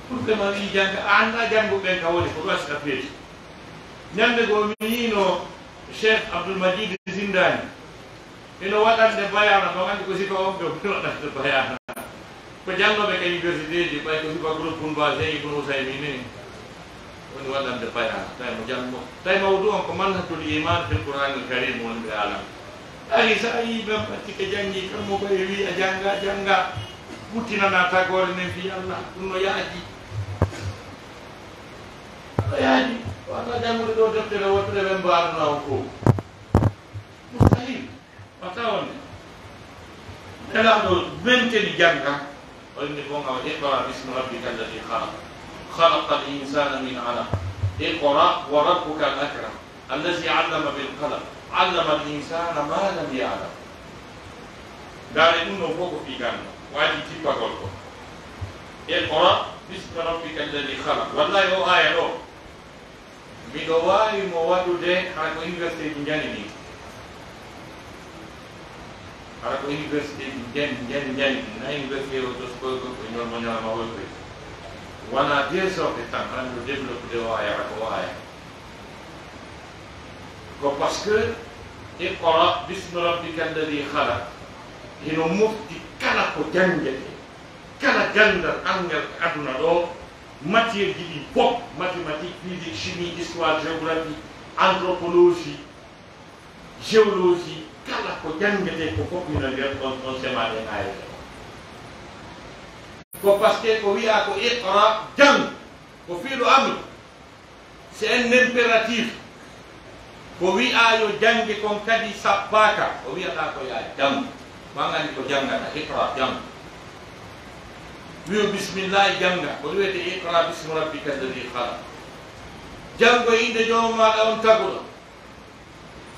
pour que ma wi janga a anda jango ɓen ka woni ko ɗo asika feeti ñande goo mi yino Cheikh Abdoul Majid Zindani ino waɗande bayana ko andi ko sika on ɗo waɗande bayana ko janggoɓe ka université ji ɓay ko sifa groupe Boumba Sey Ibn Usaymini woni waɗande bayana tawi mo janggo tawi mawdu on ko manhatul iman fil Qur'anil Karim wonɓe alam ari sa yi ɓen ɓatti ko janggi kammo koye wi a janga ɓuttinana tagore nen fi Allah ɗum no yaaji o yaaji wata jangude ɗo deftere wottude ɓen mbaɗuna o fof mustahil wata wonde elaɗo menteni janga oyni gonga wa iqra bismi rabbika alladi khalaq khalaqa al insana min alaq iqra wa rabbuka al akram allazi allama bil qalam allama al insana ma lam ya'lam dare ɗum ɗo fof ko fi ganda waji tippagol ko iqra bismi rabbika alladi khalaq wallahi o aya ɗo miɗo wawi mo waɗude haa ko université ji jani ni hara ko université ji jani na université o toskoy ko ñolmo ñalama hoy koy wona 2 sorte tan hara miɗo développe de o aya hara ko o aya ko par ce que iqra bismi rabbika alladi khalaq hino mofti kala ko jangete kala gandal angal aduna ɗo matière ji ɗi fof mathématique physique chimie histoire géographie anthropologie géologie kala ko jangete ko fof mino nder on semaɗe ayete ko par ce que ko wiya ko iqra jang ko fiiɗo amr c'est un impératif ko wiya yo jange kon kadi sappaka ko wiyata ko ya jang magandi ko jangata iqra jang wiyo bisimillahi janga ko wiyete iqra bismi rabbika alladi khalaq jango inde jomaɗa on taguɗo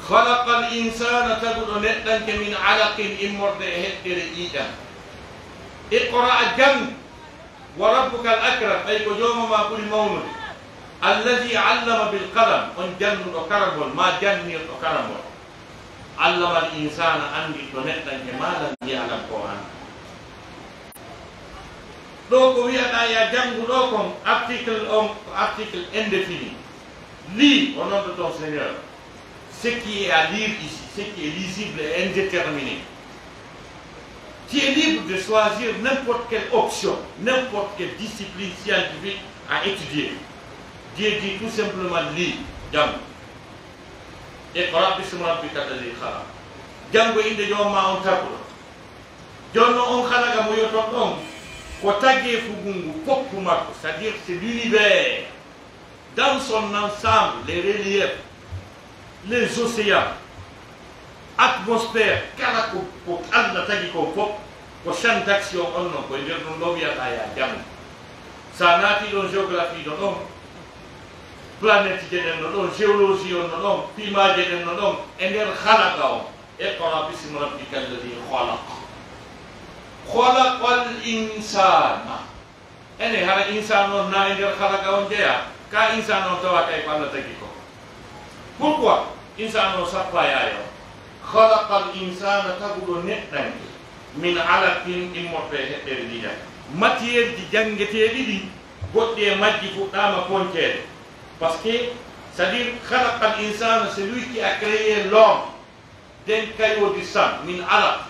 khalaqa al insana taguɗo neɗɗanke min alaqin immorde e heɗɗere ƴiiƴam iqra jang wa rabbuka al akram ɓay ko jomama ɓuuri mawnude alladi allama bil qalam on jannuɗo karagol ma jannirɗo karagol allama al insana andi ɗo neɗɗanke ma lam yalam ko anda ɗo ko wiyaɗa ya janngu ɗo kon article on ko article indéfini lis au nom de ton Seigneur ce qui est à lire ici ce qui est lisible et indéterminé tu es libre de choisir n'importe quelle option n'importe quelle discipline scientifique à étudier Dieu dit tout simplement lis jàng iqra bismi rabbika alladi khalaq janngo inde joomma on taguɗo jonno on halaga mo yoton ɗon ko tagge fugungu foppu makko c'est-à-dire c'est l'univers dans son ensemble les reliefs les océans atmosphère kala ko Allah tagi ko fof ko champ d'action on non koye nder ɗum ɗo wiyata ya jang sa naati ɗon géographie ɗo ɗon planète je ɗen no ɗon géologie on no ɗon pimaje ɗen no ɗon e nder halaga on iqra bismi rabbika alladi khalaq khalaqal insana ene hara insan on na e nder halaga on jeeya ka insan on tawa kay ko Allah tagi ko pourquoi insan o sappayayo khalaqal insana taguɗo neɗɗanke min alaqin immorte heɓɓere ɗiɗa matière ji jangeteɗi ɗi goɗɗi e majji fuɗɗama poncede parce que c'est à dire khalaqal insana c'est lui qui a créé l'homme d'un caillot du sang min alaq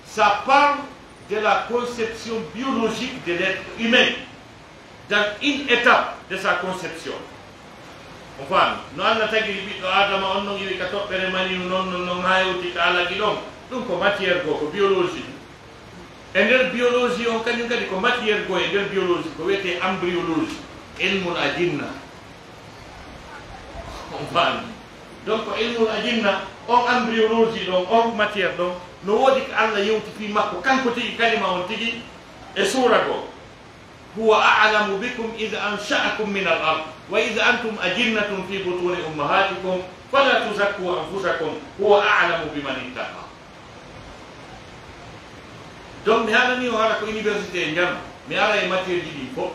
ça parle de la conception biologique de l'être humain dans une étape de sa conception on faami no Allah tagiri ɓiɗɗo adama on noon iwi ka toɓɓere maniu noon ha yewti ka alagi ɗon ɗum ko matière goo ko biologie e nder biologie on kañum kadi ko matière goo e nder biologie ko wiyete embryologie ilmul ajinna on faami donc ilmul ajinna on embryologie ɗon on matière ɗon no woodi ko Allah yewti fi makko kanko tigi kalima on tigi e suura goo huwa a'lamu bikum id ansha'akum min al ard wa id antum ajinnatun fi butuni ummahatikum fala tuzakku anfusakum huwa a'lamu biman ittaqa donc mi haɗani o hara ko université jam mi ara e matière ji ɗi fof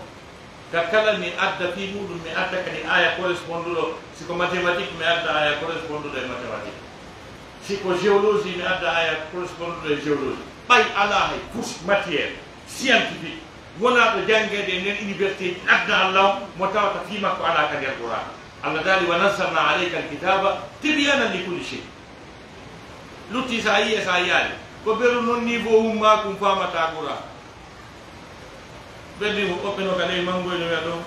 ka kala mi adda fi muɗum mi adda kadi aya corresponduɗo siko mathématique mi adda aya corresponduɗo e mathématique siko géologie mi adda aya corresponduɗo e géologie ɓay ala hay couche matière scientifique wona ɗo jangede e nden université ji adda Allah mo tawata fi makko ala ka nder Qur'an Allah daali wa nazzalna alayka alkitaba tibyanan li kulli shay lutti sa yi sa yaali ko beru non niveau umma kum famata qura beddi ko openo kale mango no ya do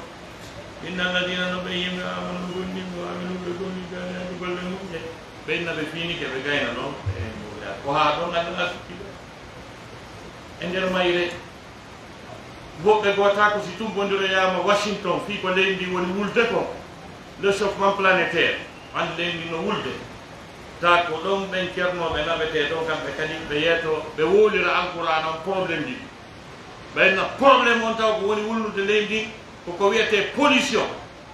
inna alladina nubayyinu amanu gunni wa aminu bi kulli kana golle mumje benna be fini ke be gayna no ko ha do ngata ender mayre woɓɓe gota ko si tumbodiroyama Washington fi ko leydi ndi woni wulde ko le chauffement planétaire ande leydi no wulde ta ko ɗon ɓen ceernoɓe naɓete ɗo kamɓe kadi ɓe yeeto ɓe wowlira alqouran on probléme ɗi ɓenno probléme on taw ko woni wulnude leydi koko wiyete pollution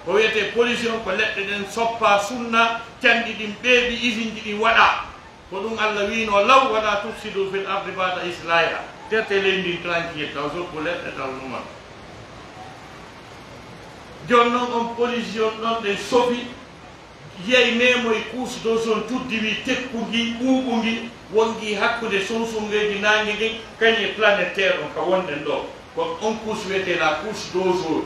ko wiyete pollution ko leɗɗe ɗen soppa sunna canɗi ɗin ɓeeɓi usine ji ɗin waɗa ko ɗum Allah wino law wala tufsidu fil ardi bada islahiha terte leydi tranquille taw soppu leɗɗe taw ɗuman joni noon on pollution ɗon ɗen sofi yeyi memoye couche d'ozone tuddi wi tekkugi ɓuuɓugi wongi hakkude sunsungeji nangue ɗin kañe planétaire on ka wonɗen ɗo ko on couche wiyete la couche d'ozone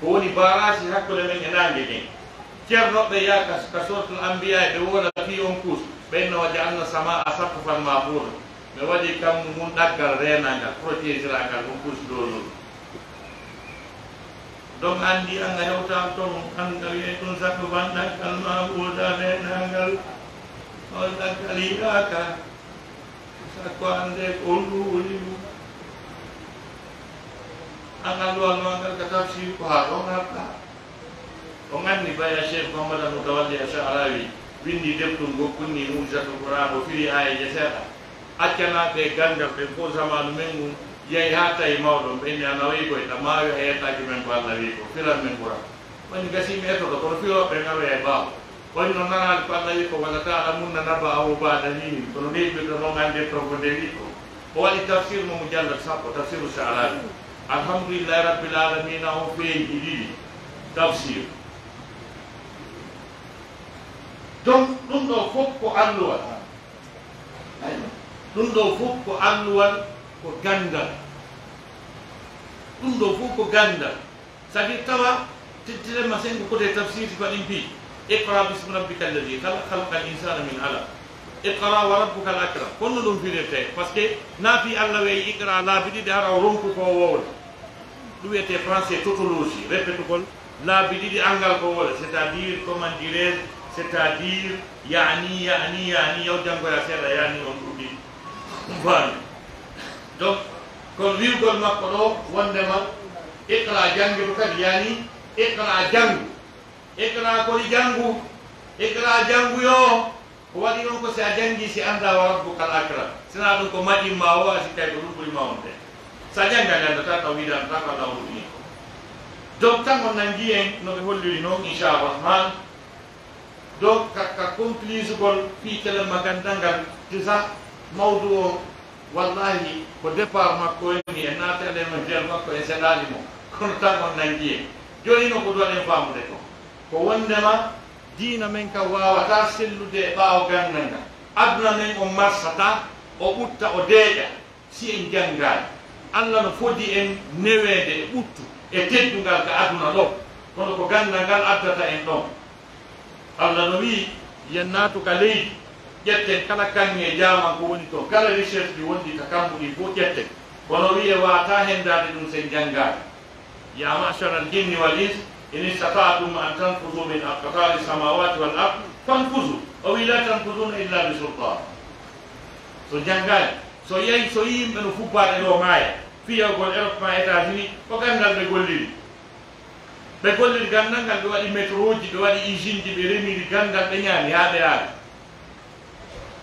ko woni barage hakkude men e nangue ɗin ceernoɓe yaaka ka sortul ambiya ɓe wola fi on couche ɓenno waɗi anna sama a sappo fan ma ɓuuɗo ɓe waɗi kam mum ɗaggal renangal protégeragal on couche d'ozone donc andi anga hewtam toon anga wiye ɗum sakko banɗaggal ma ɓuuɗa renangal on ɗaggal yiɗaka sakko ande ko nduwoni ɗum angal luwalnogal ka tafsir ko ha ɗon harɗa o ganni baya cheikh mouhamadou mutawalli Ash'arawi windi deftum gokkunni mujizatul Qur'an o firi ayeje seeɗa accanaɓe gandal ɓe fo zamanu men mum yeyi ha tawi mawɗo ɓenni ana wayi koye ɗa maawi a yettaki men ko Allah wi ko firan men Qur'an woni gasimi etoɗo kono firoɓe ngaroya e ɓaawo woni no nanani ko Allah wi ko walla taala munna naba awo bada hini kono ndeɓirɗo noon ande to ko nde wi ko o waɗi tafsir mo mo jallat sappo tafsiru Sha'rawi alhamdulillahi rabbil alamina o feeñi ɗiɗi tafsir donc ɗum ɗo fof ko alluwal ɗum ɗo fof ko alluwal ko gandal ɗum ɗo fof ko gandal c'est à dire tawa tettirema sengo côté tafsir si faɗin mbi iqra bismi rabbika alladi khalaqa al insana min alaq iqra wa rabbuka al akram kono ɗum firete par ce que naafi Allah weyi iqra laabi ɗiɗi hara o ronku ko wowla ɗum wiyete français tautologie répétugol laabi ɗiɗi angal ko wola c'est à dire comment dirais c'est-à-dire yani yaw janngoya seeɗa yani on ɗuɗɗi ɗum faami donc kono wiwgol makko ɗo wondema iqra janggudu kadi yani iqra janngu iqra kodi janngu iqra janngu yo ko waɗi ɗon ko si a janngi si anda wa rabbuka al akram sina ɗum ko maɗimma o asi tawi ko ɗum ɓuri mawnude sa janggali andata taw widanta ko Allah ruɗini donc tan on nanndi en no ɓe holliri noon inchallah donc ka complice gol fi telema gandangal tisa mawdu o wallahi ko départ makko ni e naatede no jeel makko e seɗali mo kono tan on nanndi en joni no ko duwaɗen famude ko ko wondema diina men ka wawata sellude e ɓaawo gandanga aduna men o marsata o ɓutta o deeƴa si en janngani Allah no fodi en newede e ɓuttu e teddungal ka aduna ɗo kono ko gandangal addata en ɗon Allah no wi yen naatu ka leydi ƴetten kala kanŋe e jaman ko woni toon kala recherche ɗi wondi ka kamɓuɗi fof ƴetten kono wiye wata hendade ɗum sen janngade ya machara al jinni wal ins in istata'tum an tanfudu min aqtari samawati wal ard fanfudu o wi la tanfuduna illa bi sultan so janngani so yeyi so yimɓe no fubbaɗe ɗo maaya fiyagol Europe ma États-Unis ko gandal ɓe golliri ɓe golliri gandal ngal ɓe waɗi métro ji ɓe waɗi usine ji ɓe remiri gandal ɓe ñaami haa ɓe yaari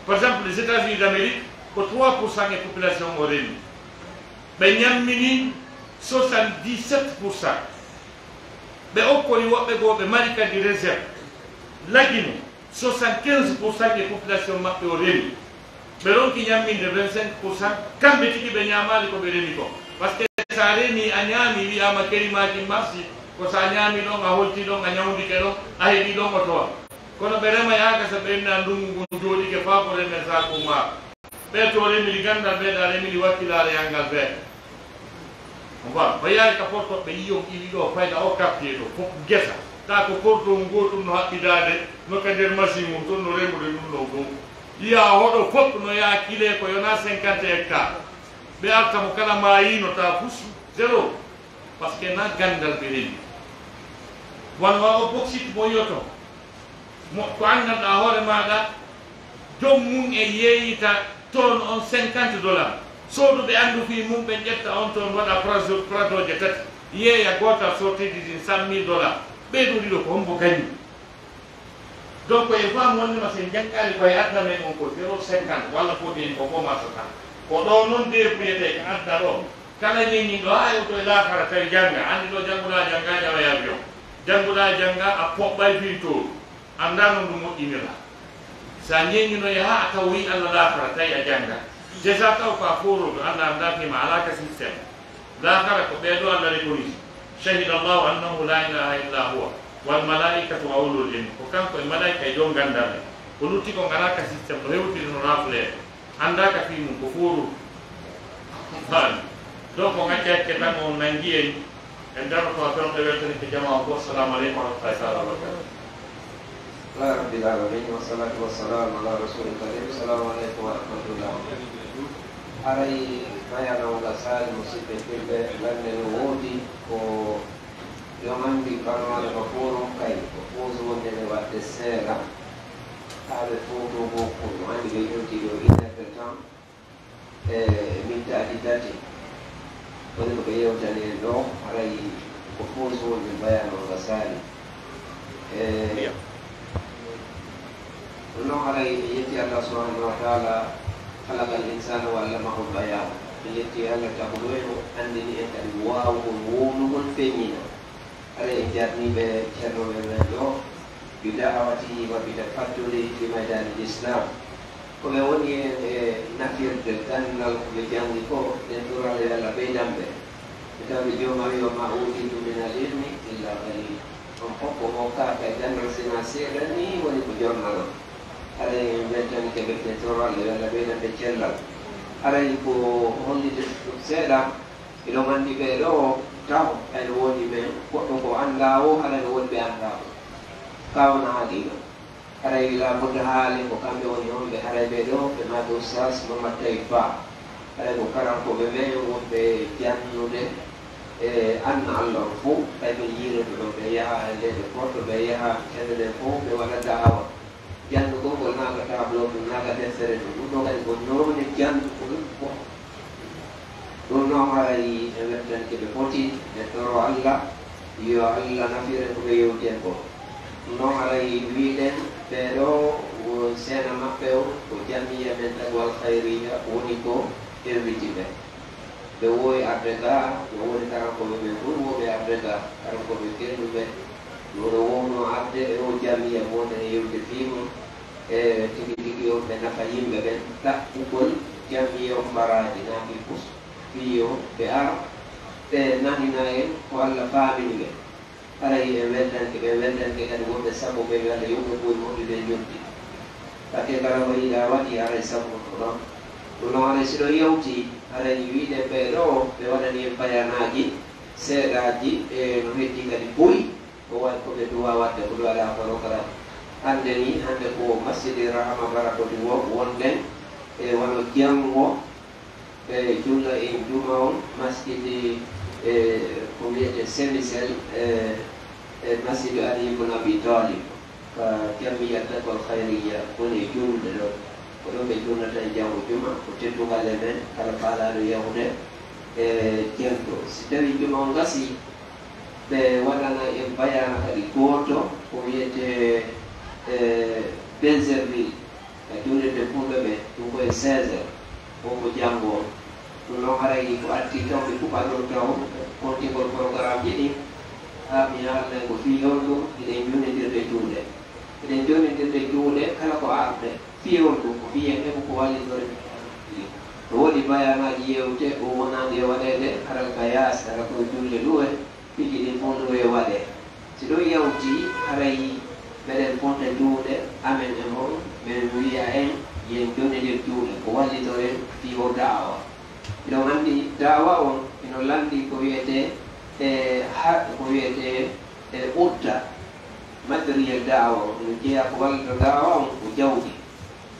par exemple les États-Unis d'Amérique ko 3% e population o remi ɓe ñammini 77%. ɓe okkori woɓɓe goo ɓe mari kadi réserve lagino 75% e population maɓɓe o remi ɓe ronki ñamminde 25%. kamɓe tigi ɓe ñamali ko ɓe remi ko par ce que sa remi a ñaami wiyama kerimaji marsi ko sa ñaami ɗon a holti ɗon a ñawdike ɗon a heeɓi ɗon o towa kono ɓe rema yaaka so ɓenna ndungu ngun jooɗike faa ko remen saku maaro ɓe to remiri gandal ɓeeɗa remiri wakkilare yangal beeɗa voilà ba yaari ka portoɓe yiyon iwi ɗo fayda o quartier ɗo fof gesa ta ko porto gotum no haɓɓidade nokka nder machine mum toon no remude ɗum ɗo fof ya hoɗo fof no ya kile ko yona 50 hectares ɓe alta mo kala mayino ta fus zéro par ce que na gandal ɓe rendi wonma o boxit mo yoto mo ko anndanɗa hoore maɗa joom mum e yeeyita toon on 50 dollars sooduɓe anndu fi mum ɓe ƴetta on toon waɗa pradoje tati yeeya gotal sortidi din 100 000 dollars ɓeyɗo ɗiɗo ko hombo gañi donc e fam wondema sen jankali koye adna men on ko 0,50 walla fodeni ko fomasata ko ɗo noon debuyete ko adda ɗo kala ñeñi ɗo ha to e lakara tawi jangga andi ɗo jannguɗa jangga ƴawa avion jannguɗa jangga a poɓɓay fintoru anda no ɗum moƴƴinira sa ñeñinoye ha a taw wi allah lakara tawi a jangga déjà taw ko a foroɗo allah andatima alaka systéme lakara ko ɓeɗo allah reconise shahida allahu annahu la ilaha illa huwa wal malaikatu wa ulul ilmi ko kanko e malaika e jo gandame ko lutti ko ngaraka systéme ɗo hewtiri no raflede andaka fi mum ko foroɗo faami donc ko ŋaccakke tan on nangi en en darnoto a fewnde weltanike jama ko assalamu aleykum wa rahmatullahi taala wa barakatuh الله رب العالمين والصلاة والسلام على رسول الكريم السلام عليكم ورحمة الله أري ما يعلم الأسال مصيبة كله لأن الوودي يوم عندي كانوا على مفهوم كي مفهوم من الوقت السيرة هذا فوتو بوكو عندي بيجوتي لو إذا كتام من تعديداتي وده بيجو جاني لو أري مفهوم من بيان الأسال ونوع على يتي الله سبحانه وتعالى خلق الإنسان وعلمه البيان يتي الله تقوليه أنني أنت الواو والوون والفينينا على إنجارني بشرو من بدعوته وبتفضله في ميدان الإسلام ومن نفير الجنة بجانبه لنظر على بينهم كتاب اليوم وما أوتيت من العلم إلا قليل وحكم موقع كجنة سناسيرني ولكجرنا ada yang menjadi kebetulan lelah benda berjalan. Ada ibu hondi sedang ilmuwan di belo tahu ilmuwan di belo waktu anda ada ilmuwan di anda kau nak lagi. Ada ilah mudah yang bukan ilmuwan di ada belo pemadu sas memakai ba. Ada bukan aku belo be jangan de an Allah fu tapi yiru tu beya le foto beya kena fu be wala dahawa. Jangan lupa nak kata belum nak kata sering itu kan gunung ni jangan lupa gunung hari dan kita poti netoro Allah ya Allah nafir kubeyo tempo gunung hari widen pero saya nama peu jamia mental wal khairiyah uniko elvitibe dewoy adega dewoy tarang ko be wo be adega tarang ko be kenu be wono abde o jamia mo ne yewde fimo tigi o be nafa yimbe ben ta ukol jamia o baraji na bi pus fiyo be ar te nani nae ko alla family be ara yi weldan ke kan wo be sabo be wala yugo boy mo be jonti take kala wari da wadi ara sabo ko no ara siro yauti ara yi wide be ro be wala ni bayanaji sedaji no hetti kadi boy ko way ko be duwa wadde ko duwa ko kala hande ni hande ko masjid rahama barako di wo wonde e wano jango e jula e juma masjid ko wiete semisel masjid ali ibn abi talib ka jamiyat al khairiyya ko ne julde do ko do be julna tan jango juma ko teddu gale men kala fala do yawde jento si tawi juma ngasi be wadana e bayana kadi goto ko wiete Benzerville jurde de pumbe be ɗum koye 16 o ko jango ɗum noon haray ko arti taw ɓe kuɓaɗon taw kontigol programme ji ɗi ha mi haalna ko fiyol ɗum eɗen jonidirde juuɗe eɗen jonidirde juuɗe kala ko arde fiyol ɗum ko fiyen heɓo ko wallidore to woɗi bayanaji yewte o wonande waɗede haral ka yaas hara koye julde ɗuwe fiji ɗin fonɗo e waɗe si ɗo yawti haray meɗen fonta juuɗe amen e mon min wiya en yen jonidir juuɗe ko wallitoren fiyo dawa iɗon andi dawa on ino landi ko wiyete ko wiyete utta matériel dawa on ino jeeya ko wallito dawa on ko jawdi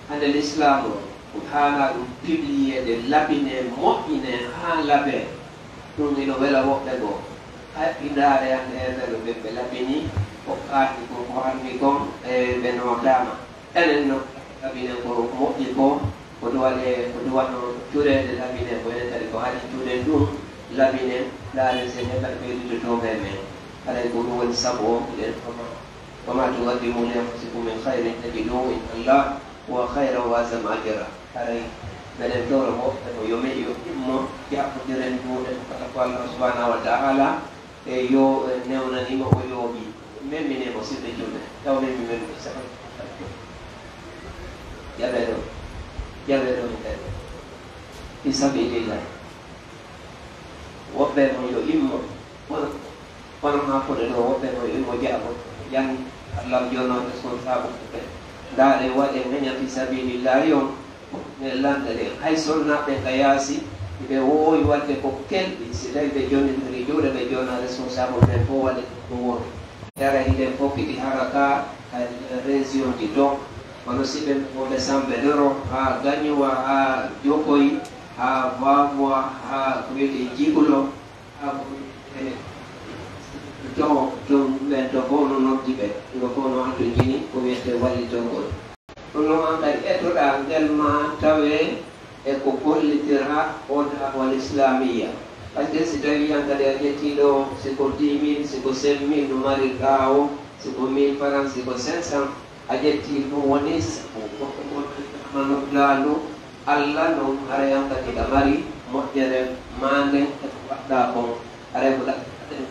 hande l'islam o haala ɗum pibliyeede labine moƴƴine haa labe ɗum ino wela woɓɓe goo haɓɓindaare hande heɓere ɓe labini ko kaati ko ko hanmi kon e ɓe notama enen no labine ko moƴƴi ko koɗo waɗno cureede labine ko enen kadi ko haɗi cuuɗen ɗum labine laare se heɓat ɓeyditotoɓe men haɗay ko ɗum woni sabu o ɗen وما تقدموا لأنفسكم من خير تجدوه إن الله هو خير وأعظم أجرا علي من الدور يومي يمو يأخذ رنجون فتقوى الله سبحانه وتعالى يو نيونا نيمو ويوبي من نيمو سيدي جونة يو من سبب يبدو في سبيل الله وبينه يمو ونما قدروا وبينه يمو جابوا yang Allah jono responsable pe dare wade menya fi sabilillah yo ne landale hay solna be kayasi be woy wadde ko kelbi si dai be joni ri jode be jona responsable be fo wade ko won dara ide fo ki haraka région di donc ono sibe ko be sambe doro ha ganyo ha jokoi ha vavwa ha kwete jigulo ha to ɓen to fof no noddi ɓe ngo fof no anto jini ko wiyete wallitongol ɗum noon an kadi ƴettoɗa ngel ma tawe e ko gollitira on wal islamia par ce que si tawi yan kadi a ƴettiɗo siko 10 000 siko 5 000 no mari ɗawo siko 1000 francs siko 500 a ƴetti ɗum woni manoddalu allah noon hara yan kadi ɗa mari moƴƴere mande eko waɗɗa kon haray ko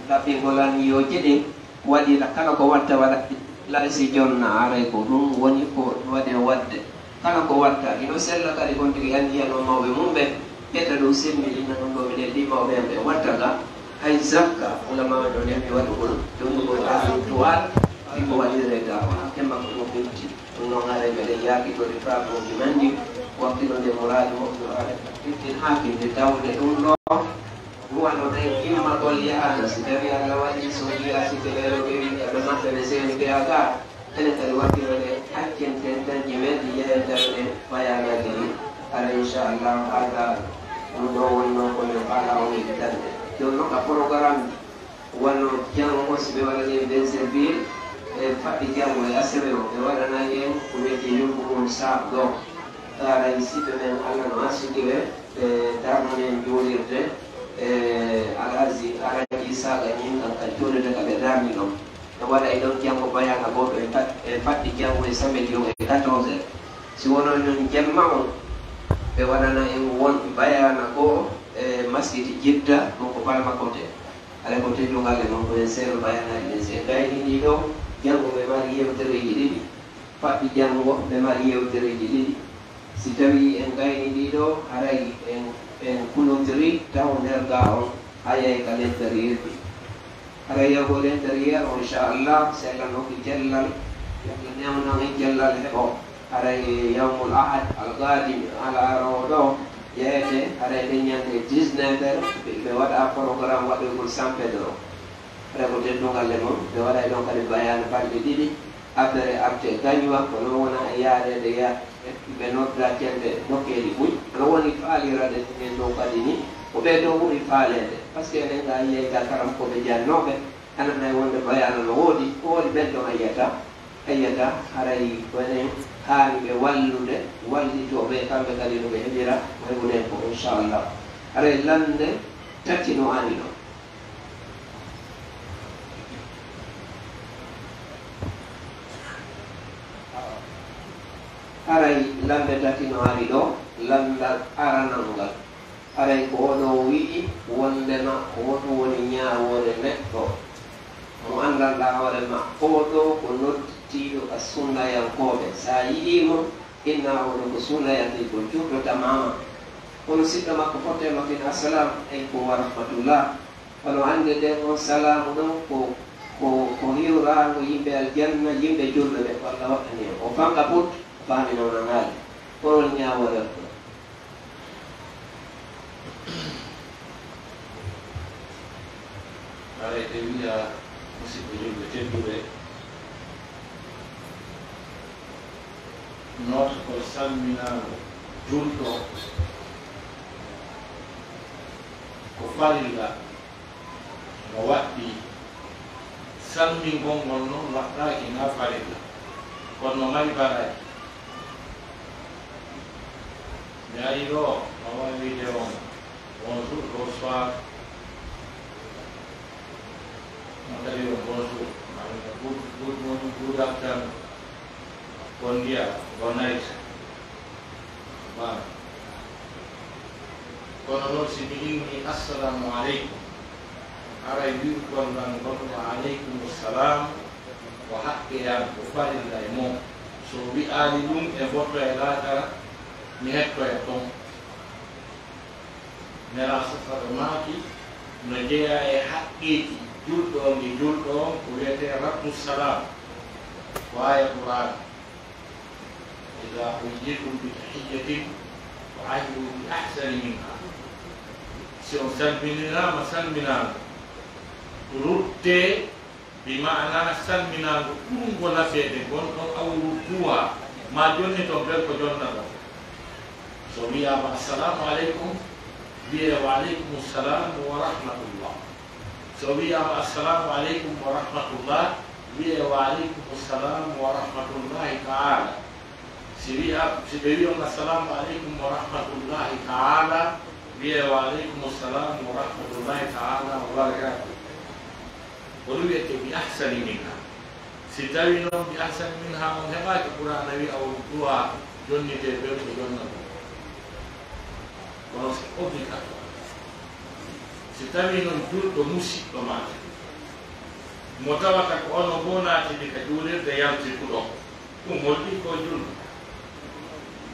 ɗaɓɓingolan yo jeɗe waɗira kala ko watta waɗa laysi jonna aray ko ɗum woni ko waɗe wadde kala ko watta ino sella kadi kon tigi andiyano mawɓe mumɓe ƴetta ɗum semmilina ɗum ɗo minen ɗi mawɓe ɓe watta ga hay zakka ulama ɗo nemi waɗugol jonnugol toal ɗi ko waɗire dawa kemma ko ɗum ɓeyti ɗum noon aray meɗen yaakitode famoji mandi waktino nde mouradi moƴƴo aɗa ittin hakinde tawde ɗum ɗo wano ɗen immagol yahata si tawi allah waɗi so jiya sikeleero ɓe wi aɓe maɓɓe ɓe seeni ɓe aga enen kadi waɗirode hakkenten dañƴi men ɗi yehendaɓe bayanaji ɗi ara inchallah haga ɗum ɗo wonno komin faala on yiɗitande joni noon ka programme wonno jango o si ɓe waɗani denserville e faɗɗi jango e asere o ɓe waɗana en ko wiyete yumbu mum saab ɗo aray siɓe men allah no assudiɓe ɓe darnonen juulirde alaji araji saga ñin kan kan jolede ka ɓe darni ɗon ɓe waɗa e ɗon jango bayana goɗɗo e faɗɗi jango e samedi o e 14 si wono non jemma on ɓe waɗana en won bayana goo e masjidi jidda ɗum ko palma côté ala ko teddugale noon koyen seeɗo bayanaji ɗen se gayni ɗi ɗo jango ɓe mari yewtereji ɗiɗi faɗɗi jango ɓe mari yewtereji ɗiɗi si tawi en gayni ɗi ɗo haray en kulodiri taw nder ga on hayay ka l'intérieur bi haray yago l'intérieur o inchallah si allah nokki jellal yaki newnan en jellal heɓo haray yawmul ahad algadimi ala arowo ɗo yeyete haray ɗe ñande 19 heures ɓe waɗa programme waɗoygol San Pedro haray ko teddugalle mum ɓe waɗay ɗon kadi bayana balɗe ɗiɗi affaire arte gañwa ko non wona e yaadede ɓe nodda telde nokkeeli ɓuy no woni faalirade en ɗo kadi ni ko ɓe ɗo ɓuri faalede par ce que enen ga yeyga karam koɓe jannoɓe ananay wonde bayana no woodi ko woni ɓen ɗon ayyata haray konen haani ɓe wallude wallitoɓe kamɓe kadi no ɓe heɓira heɓunen ko inchallah haray lande tati no ani ɗo haray lambe tati no ari ɗo landal aranal ngal haray ko oɗo wi'i wondema woto woni ñawore neɗɗo mo andalɗa hoorema oɗo ko nodditiɗo a sunnayankoɓe sa yiɗimo inna oɗo ko sunnayanti ko juɗɗo tamama kono siɗɗo makko fottema kin assalamu aleykum wa rahmatullah kono hande nden on salamu ɗon ko hiwrago yimɓe aljanna yimɓe julɓe ɓe ko allah waɗani o fanga put fami noon an haali kono woni ñawore ɗo arayde wiya musidɓe julɓe tedduɓe noto ko salminago julɗo ko farilla no waɗɗi salmingol ngol noon waɗɗaki na farilla kono no mari baraji mi ari ɗo no wawi wiide on bonjour bonsoir no kadi o bonjour good morning good afternoon bon dia bon night voilà kono noon si mi inni assalamu aleykum aray wiru kon nan gonɗo aleykum salam ko haqqe yam ko farilla e mum so wi'aali ɗum e botto e laakara mi hetto e ɗon nela safata maaki no jeeya e haqqeji julɗo on ndi julɗo on ko wiyete rabbu salam ko aya qur'an ida huyyitum bi tahiyyatin wa ayyu bi ahsani minha si on salminirama salminago rutte bi maana salminago ɗum nafede gonɗon awru duwa ma jonni to bel ko jonna ɗon so wiyama assalamu aleykum wiye wa aleykum salam wa rahmatullah so wiyama assalamu aleykum wa rahmatullah wiye wa aleykum salam wa rahmatullahi taala si ɓe wi on assalamu aleykum wa rahmatullahi taala wiye wa aleykum salam wa rahmatullahi taala wa barakatuh ko ɗum wiyete bi ahsani minha si tawi noon bi ahsani minha on heɓaki qur'ana wi awru duwa jonnite ɓe ko jonna ɗum kono c'est obligatoire si tawi noon julɗo musidɗo maɗa mo tawata ko ono bo naatidi ka juulirde yaltikuɗo ɗum holɗi ko julɗo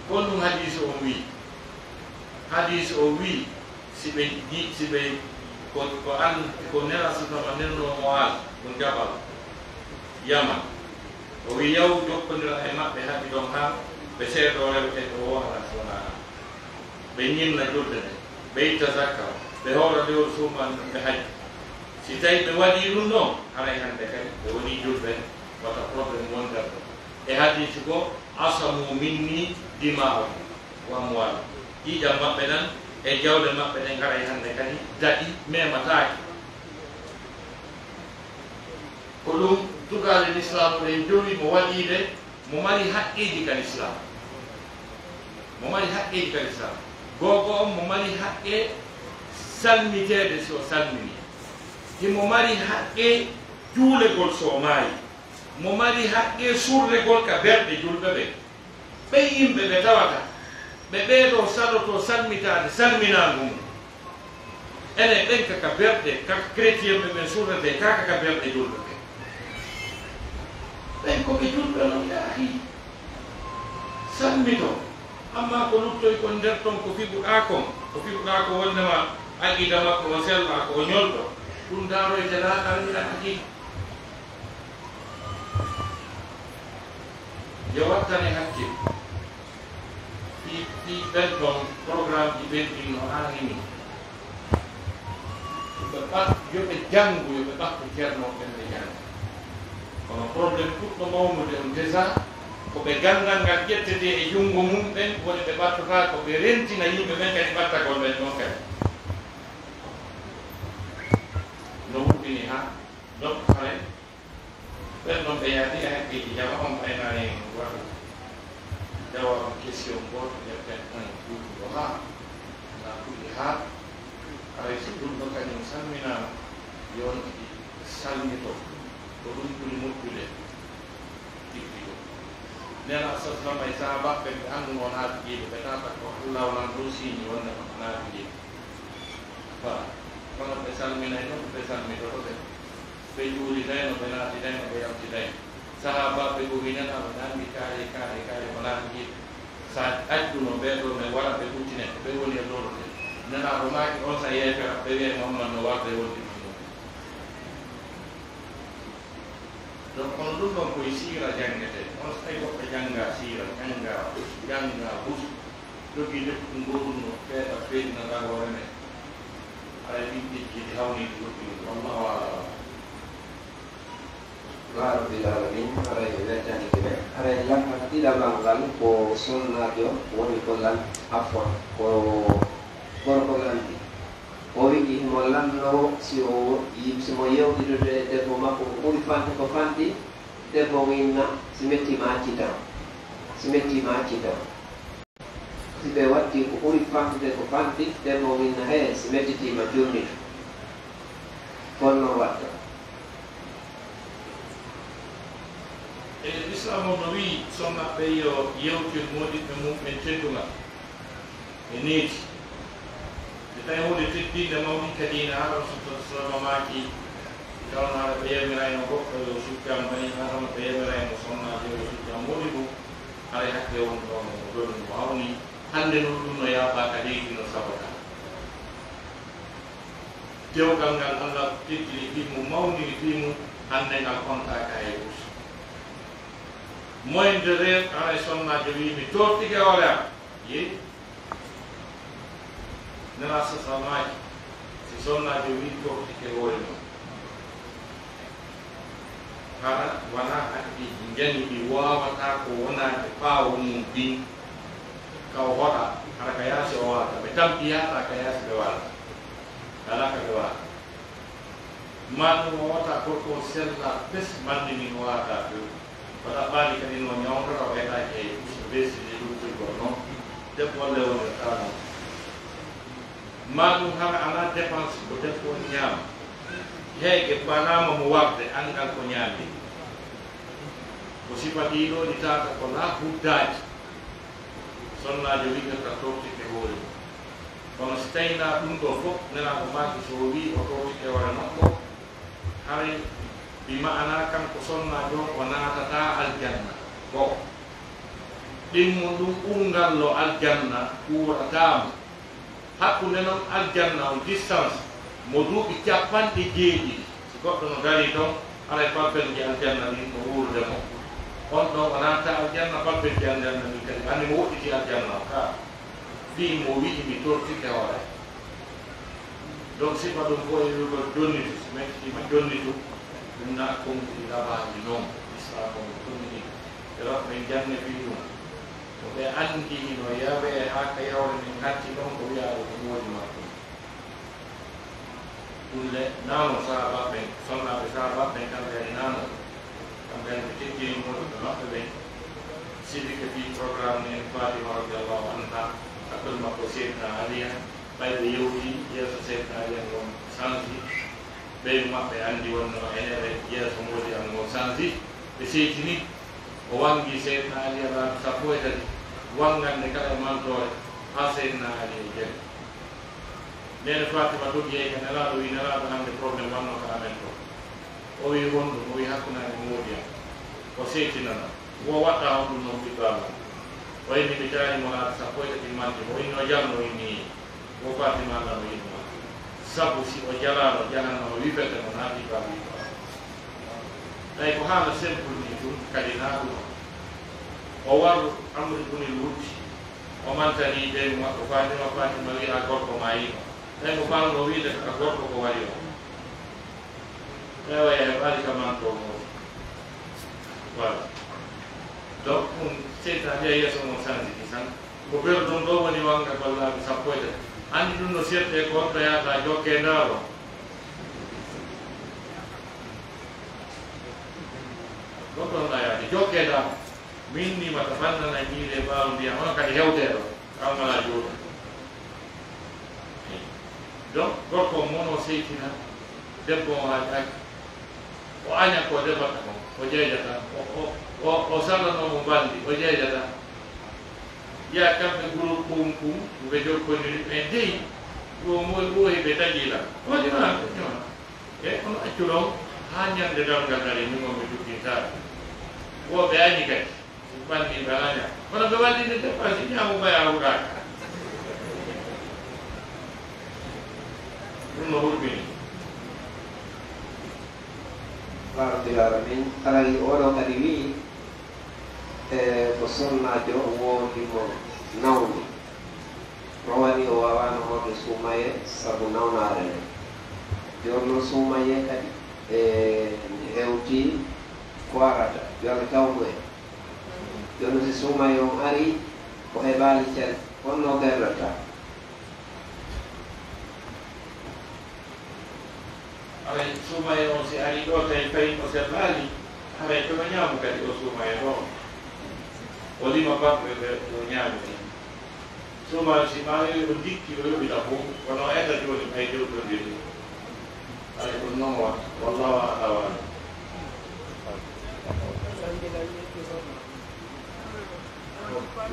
kon ɗum hadise o wi hadise o wi si ɓe ko an ko nela sutama nenno moal ɗum jaɓal yaman o wi yaw jokkodira e maɓɓe haɓi ɗon ha ɓe seeɗo rewte ko wona sonaa ɓe ñimna julde nde ɓe itta zakka o ɓe howra lewru suman ɓe haji si tawi ɓe waɗi ɗum ɗon haray hande kadi ɓe woni julɓe wata probléme wondat ɗo e hadisi ko asamu minni dima'o wa amwal ƴiƴam maɓɓe ɗan e jawɗe maɓɓe ɗen haray hande kadi daɗi memataki ko ɗum tugale l'islamu ɗen jowi mo waɗide mo mari haqqiji ka l'islam mo mari haqqiji ka l'islam gogo on mo mari haqqe salmitede so salmini himo mari haqqe juulegol so maayi mo mari haqqe surregol ka berɗe julɓe ɓe ɓen yimɓe ɓe tawata ɓe ɓeeɗo saɗoto salmitade salminago mum ene ɓen kaka berɗe kaka chrétien ɓe ɓen surrete kaka ka berɗe julɓe ɓe ɓen koɓe julɓe non yaahi salmito amma ko luttoy kon nder ton ko fiɓuɗa ko wondema aqida makko o selma ko o ñolɗo ɗum daroyde laaɗal wiɗa aqida yo wattane hakkille ɗi ɓen ɗon programme ɗi ɓenɗin no haani ni yoɓe janngu yoɓe ɓakko ceernoɓe ɓe jannga kono probléme ɗuɗɗo mawnude on déjà ko ɓe gandal ngal ƴettete e junngo mum ɓen woni ɓe ɓattata ko ɓe rentina yimɓe ɓen kadi ɓattagol ɓen ɗon kadi no wuɗɗini ha donc hare ɓen ɗon ɓe yaadi e haqqeji jama on aynani waɗu jawa question goto ƴetten on ɗuɗɗo ha na fuɗɗi ha haray so ɗum ɗo kañum salminama yon salmito ko ɗum ɓuri moƴƴude ɗiɗɗiɗo nena saslam ay sahabaɓe ɓe anndu noon haafijiɓe ɓe tata ko allah wonan dow signe wonde ko naafijiɓe voilà kono ɓe salminay noon ɓe salmitoto ɓe ɓe juuritayno ɓe naatidayno ɓe yaltidayno sahabaɓe ko winanaɓe namdi kaari ko naafijiɓe sa ajjuno ɓeɗo ɓe wara ɓe huttine ɓe woni e lorote nenaɗo maaki on sa yeefera ɓe wiye Muhammad no warde wonde donc kono ɗum ɗon koye siira jangete on so tawi woɓɓe jannga siira jannga hus jogii lekku ngorunno feeɗa feeɗinaga hoore men aɗa ɗin ɗiɗɗiɗi hawnidi woɗɗi wallahu ala Rabbil alamin ara yewetani kebe ara lamma ila bangal ko sunnajo woni ko lan afwa ko gorko landi o wiki mo lanno si o si mo yewtido de mo makko ko ɓuri fante ko fanti debbo winna si mettima accita si ɓe watti ko ɓuri fantude ko fanti debbo winna he si mettitima jurnito fonno watta l'islam no wi sonna ɓe yo yewtir moɗiɓe mum ɓen teddugal e neeti e tawi hunde teddinde mawɗi kadina haɗa sallama maki tawno haɗa ɓe yamirayno goɗɗo yo sukkam bani adama ɓe yamirayno sonnaji yo sukkam moɗi ɗum haɗa hakke won ɗon ɗon mo hawni hande no ɗum no yaɓaka leydi no sabata dewgal ngal allah teddini fimu mawnini fimu hande ngal kontaka e ɓus moyde rew ara sonnajo wi mi tortike hoore am yeyi nana sasamaji si sonnajo wi tortike hoore mum hara wona hakki jani ɗi wawata ko wonade ɓaawo mum ɗin kaw hoɗa hara ka yaasi o wata ɓe tampi yata ka yaasi ɓe wata ala ka ɓe wata ma ɗum o wata gorko sella bes mandini o wata ɓe wata ɓaali kadi no ñawtata o heɗaki e so beside ɗumtirgo noon debbo walle wonde tano ma ɗum hara ala dépense ko debbo ñaama heege banama mo wabde angal ko ñaami ko sifatiɗo ɗi tata ko la huddaji sonnajo wiggata tortike hoore mum kono so tawina ɗum ɗo fof nelaɗo maki so wi o tortike hoore makko haray bi ma'ana kanko sonnajo o natata aljanna go ɗimmo ɗum ɓurgallo aljanna ɓuratama hakkude noon aljanna o distance mo duuɓi capanɗe jeeɗiɗi so goɗɗo no dari toon haray babbelji aljanna ɗin no wuurde mo on ɗon o natta aljanna babbelji aljanna ɗin kadi andi mo woɗɗiti aljanna o ka fi mo wiɗi mi tortike hoore donc sifa ɗum fo e wigo jonnitu so mettitima jonnitu ɗum na konndi labaji noon islam o tumini e roɓɓe janne fi ɗum to ɓe andi no yawe ha ka yawre min hatti ɗon ko wiyaɗo ko woodi makko ɗumle nano sahabaɓe sonnaɓe sahabaɓe kamɓe ani nano kamɓe ani ɓe teddini moɗo ɓe maɓɓe ɓen sidike fi programme ni en fatima radiallahu anha hakkol makko seydna aliya ɓayɓe yewti yeeso seydna aliya ngon changi ɓeydu maɓɓe andi wonno enere yeeso moodi an ngon changi ɓe seytini o wangi seydna aliya laaɓe sappo e tati wangande kala mantore ha seydna aliya jeni nene fatima dogi yeyka nelaɗo wi nelaɗo hande probléme wanno ka amen to o wi wonɗum o wi hakkunade moodi am o seytinana wo waɗɗa on ɗum noon ɓiɗɗama o inni ɓe jaanimo laaɓe sappo e tati mante o inno jalno inni wo fatima lano yinma sabu si o jalano jahanno wifete no naati ba wifa tawi ko haala simple ni ɗum kadi na ɗum o waru amri buni luuti o mantani ɓeygu makko fatima wi a gorko ma yima tawi mo falno wiide a gorko ko wari o tawa e ɓaali ka manto moodi voilà donc ɗum seyta mbiya yeeso mo sansiki tan ko ɓerdum ɗo woni wanga gollaaɓe sappo e tati andi ɗum no sette ko to yahata jokke ndaaro goɗɗon ɗayade jokke ndaaro min nimata bannana ñiire mbaaw ndiyam hono kadi hewteɗo kawmala jooɗo donc gorko mono seytina debbo o haajaki o aña ko deɓata ko o jeejata o sallanomo bandi o jeejata ya kamɓe groupe kum ɓe jokkodiri ɓe deyi ɓoyi ɓe taƴila waɗima e ono accuɗon ha ñande dalgal dari mimoɓe jukkintaɓe woɓe añi kadi bandiɓe aña kono ɓe wallide dépense ñaamo ɓaya huɗaka ɗum no hurɓini rabbil alamin alay oɗo kadi wi ko sonnajo woodi mo nawni rowani o wawano horde suumaye sabu nawnare nde jonno suumaye kadi hewti warata yoɓe tawko e jono si suumay on ari ko heɓali cel honno gerrata aɓe suumay on si ari ɗo tawi fayi o sellaali aɓe toɓe ñaamu kadi o suumay ɗo o lima baɓɓe ɓe o ñaami suumay si mawi o dikki o yoɓita fof kono eta joni hay jewtodiri ay ɗum noon wat wallahu a'lam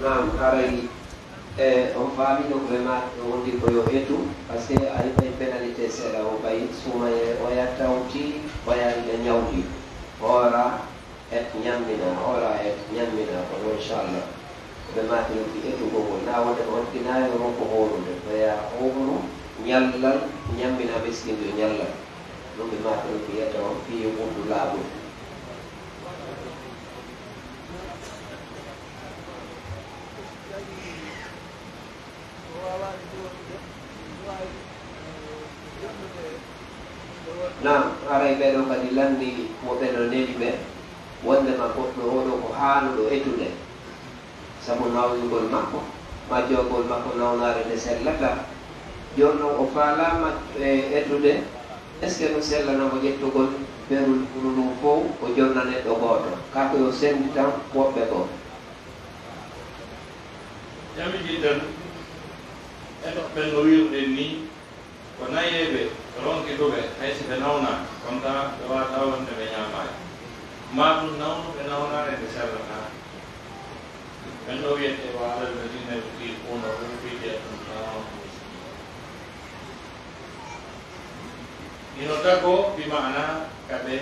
nam haray on faamino vraiment ɗo wondi koyo etu par ce que ari ɓay pénalité seeɗa o ɓay suumaye o yattawti ɓayariɓe ñawdi hoora et ñammina hoora et ñammina kono inchallah ɓe matinoki etugogol na wonde ko wattinayo ronko horude ɓaya horu ñallal ñammina ɓeskinde ñallal ɗum ɓe matinoki yetta on fiyo ɓurdu laaɓol nam haray ɓeɗo kadi landi woɓe no neli ɓe wondema goɗɗo oɗo ko haanuɗo etude sabu nawnugol makko majjogol makko nawnare nde sellata joni noon o faalama e etude est ce que no sellanamo ƴettugol ɓerul ɓuru ɗum fof o jonna neɗɗo gooto kako yo sendi tan woɓɓe goo jamiji tan eto ɓen no wirɗen ni ko nayeɓe ronki ɗuɓe hay si ɓe nawna comme ça ɓe wata wonde ɓe ñamaki ma ɗum nawnu ɓe nawnare nde sellata ɓen ɗo wiyete wa alal ladina yutiquuna ɗum fidyatun ta'amu ino tago bi mana kaɓe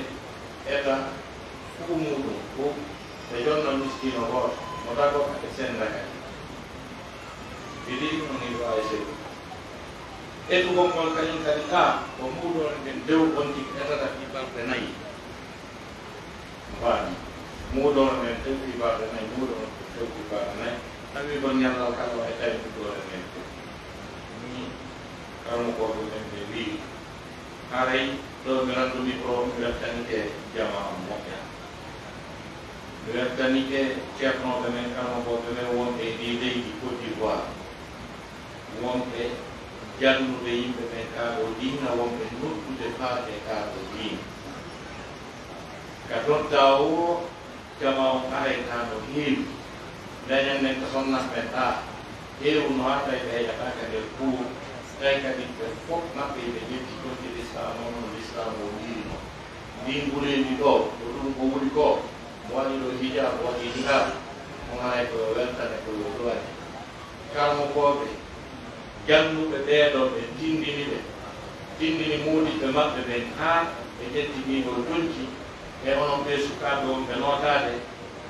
eta fuu muɗum fof ɓe jonno miskino goto mo tago kaɓe senda kadi ɗiɗi on iɗo ay seeɗu etugol ngol kañum kadi ka ko muɗon nden dew onti etata ɓiɓɓarɗe nayyi mbaɗi muɗon men dew ɓiɓɓarɗe nayyi muɗon dew ɓiɓɓarɗe nayyi tawi kon ñallal kala wawi tawi ɗuɗore men ni kalmo goto men ɓe wi haray ɗo mi randu micro mi weltanike jama moƴƴa mi weltanike ceernoɓe men kalmo goto men wonɓe ɗi leydi Côte d'Ivoire wonɓe jannude yimɓe ɓen kaaɗo diina wonɓe noddude faate kaaɗo diina ka totta o jama on araytano heewi dañan nen ko sonnatɓen ɗa heewu no ha tawi ɓe heƴataka nder pour tawi kadi ɓe fof maɓɓe ɓe ƴetti gonti l'islam o noon l'islam o wiino ndin gurendi ɗo ko ɗum ko woni ko mo waɗi ɗo hijab waɗi hijab on haray ko weltane ko yo ɗowani kalmokoɓe jannuɓe ɓeeɗo ɓe tindini muuɗiɓe maɓɓe ɓen haa ɓe ƴettiniɗo jonti e onon ɓe sukaaɓe on ɓe nootade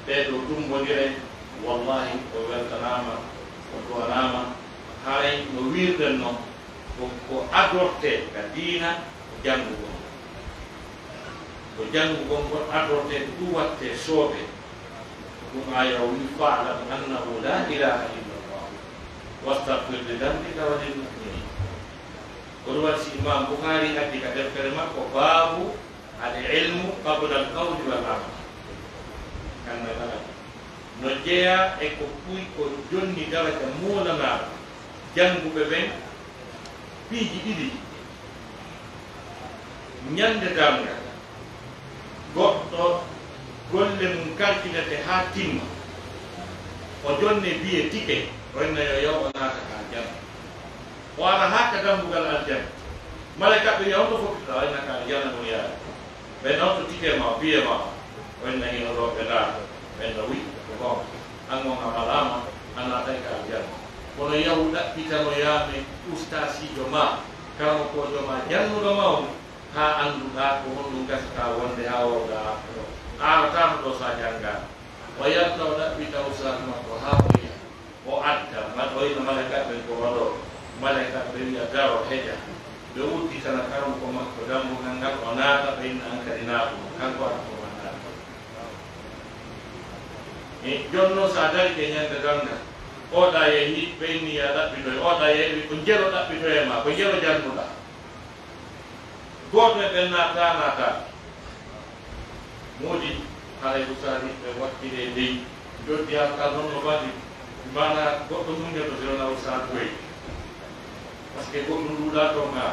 ɓeeɗo tumbodire wallahi o weltanama o duwanama haray no wirden noon ko adorte ka diina ko janngugol ko janngugol ngol adorte ko ɗum watte sooɓe ɗum aya wi fa'lam annahu la ilaha illallah wastagfir li dambika wa lil muminin ko ɗum waɗi si imam Bukhari addi ka deftere makko baabu al ilmu qabla al qawli wal amal kanna kala no jeeya e ko ɓuy ko jonni daraja muulanaɗo jannguɓe ɓen piiji ɗiɗi ñande damgal goɗɗo golle mum kalkinete ha timma o jonne biye tike wonno yo yaw o naata ka aljanna o ara ha ka dambugal aljanna malaika ɓe yawto fokkita wayna ka aljanna mum yaade ɓe nawto tike ma biye ma wayna hino ɗo ɓe ndaata ɓenno wi ko gon an gon a malama a naatay ka aljanna kono yahu ɗaɓɓitanoyame ustasijo ma kala kojo ma jannuɗo mawɗo ha annduɗa ko honɗum gasata wonde ha wowɗa haɗo aratama ɗo sa janngani o yalta o ɗaɓɓita ustas makko ha oya o adda o yino malaikaɓe ko waɗo malaikaɓe ɓe wiya daro heƴa ɓe udditana karam ko makko dambugal ngal o naata ɓe inna an kadi naatumo kanko waɗa ko mannaɗo e jonno sa dari ke ñande damgal oɗa yehi ɓeyni ya ɗaɓɓitoye oɗa yehi ko jelo ɗaɓɓitoye ma ko jelo jannuɗa goto e ɓen naata moodi haray usani ɓe wakkile ley joddi hakka noon no mbaɗi mana goɗɗo munde to sirona usan koye par ce que goɗɗo nduɗa to ga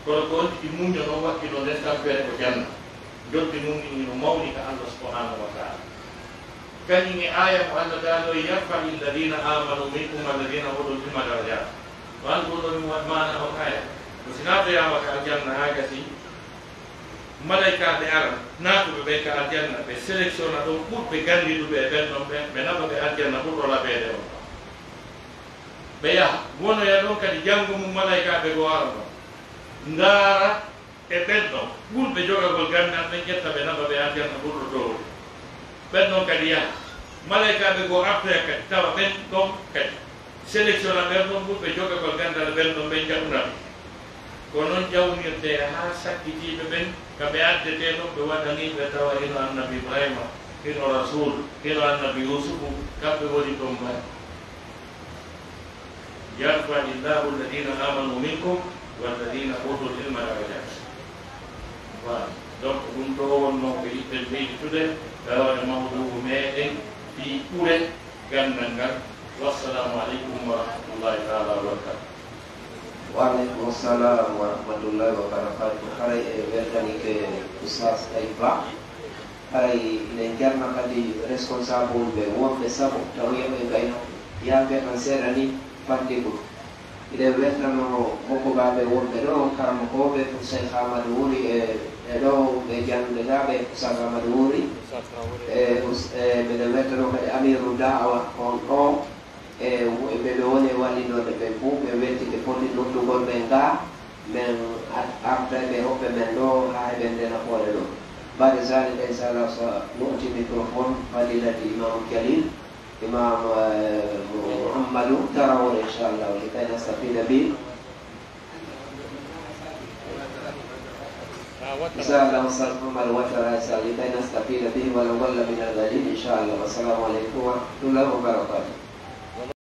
kono ko on ɗi muño noon wakkilo nden tampere ko janna joddi mumini no mawni ka allah subhanahu wa taala kañum e aya mo allah taala o yarfai alladina amanu minkum alladina oɗo ilma darajat o an ɗoɗomi mana on aya o si natoyama ka aljanna ha gasi malaikaɓe ara natuɓe ɓe ka aljanna ɓe sélectionna ɗon ɓurɓe gandiɗuɓe e ɓen ɗon ɓe naɓa ɓe aljanna ɓurɗo laɓede on ɓe yaha wonoya ɗon kadi janggo mum malaikaɓe go ara ɗon ndaara e ɓen ɗon ɓurɓe jogagol gandal ɓe ƴetta ɓe naɓa ɓe aljanna ɓurɗo dowru ɓen ɗon kadi yaha malaikaɓe go artoya kadi tawa ɓen ɗon kadi sélectionna ɓen ɗon ɓurɓe jogagol gandal ɓen ɗon ɓen jaɓunaɓe ko noon ƴawnirte ha sakkitiɓe ɓen kamɓe addete ɗon ɓe waɗaniɓe tawa hino annabi ibrahima hino rasul hino annabi yusufu kamɓe woni ɗon mbaɗi yarfa illahu alladina amanu minkum walladina utul ilma darajat voilà donc ɗum ɗo wonno ko yiɗɗen ɓeyditude tawaɗe mawdugu meɗen fi ɓure gandal ngal wassalamu aleykum wa rahmatullahi taala wa barakatuh. Waalaikum salam warahmatullahi wabarakatuh. Haray e weltani ke Oustaz Taib Ba. Haray inen jarna kadi responsable ɓe wonɓe sabo tawiyaɓe gayno yamɓe tan seeɗa ni faddigol. Iɗen weltano hokkuɓaɓe wonɓe ɗo karama koɓe pour Cheikh Amadou Wuri e ɗo ɓe jannudegaɓe Oustaz Amadou Wuri mbiɗen weltano kadi Amirou Dawa on ɗo e ɓeɓe woni wallinoɓe ɓe fof ɓe welti ɓe foti noddugol ɓe ga min arta ɓe hoɓɓe men ɗo ha heɓe ndena hoore ɗo bade zalika inchallah so nuti microphone fadilati imam Jalil imam Mouhammadou Tarawore inchallah likay nastafida bi inchallah Ustaz Muhammad Watara likay nastafida bi wala walla min al-ghalil inchallah wassalamu aleykum wa rahmatullahi wa barakatuh.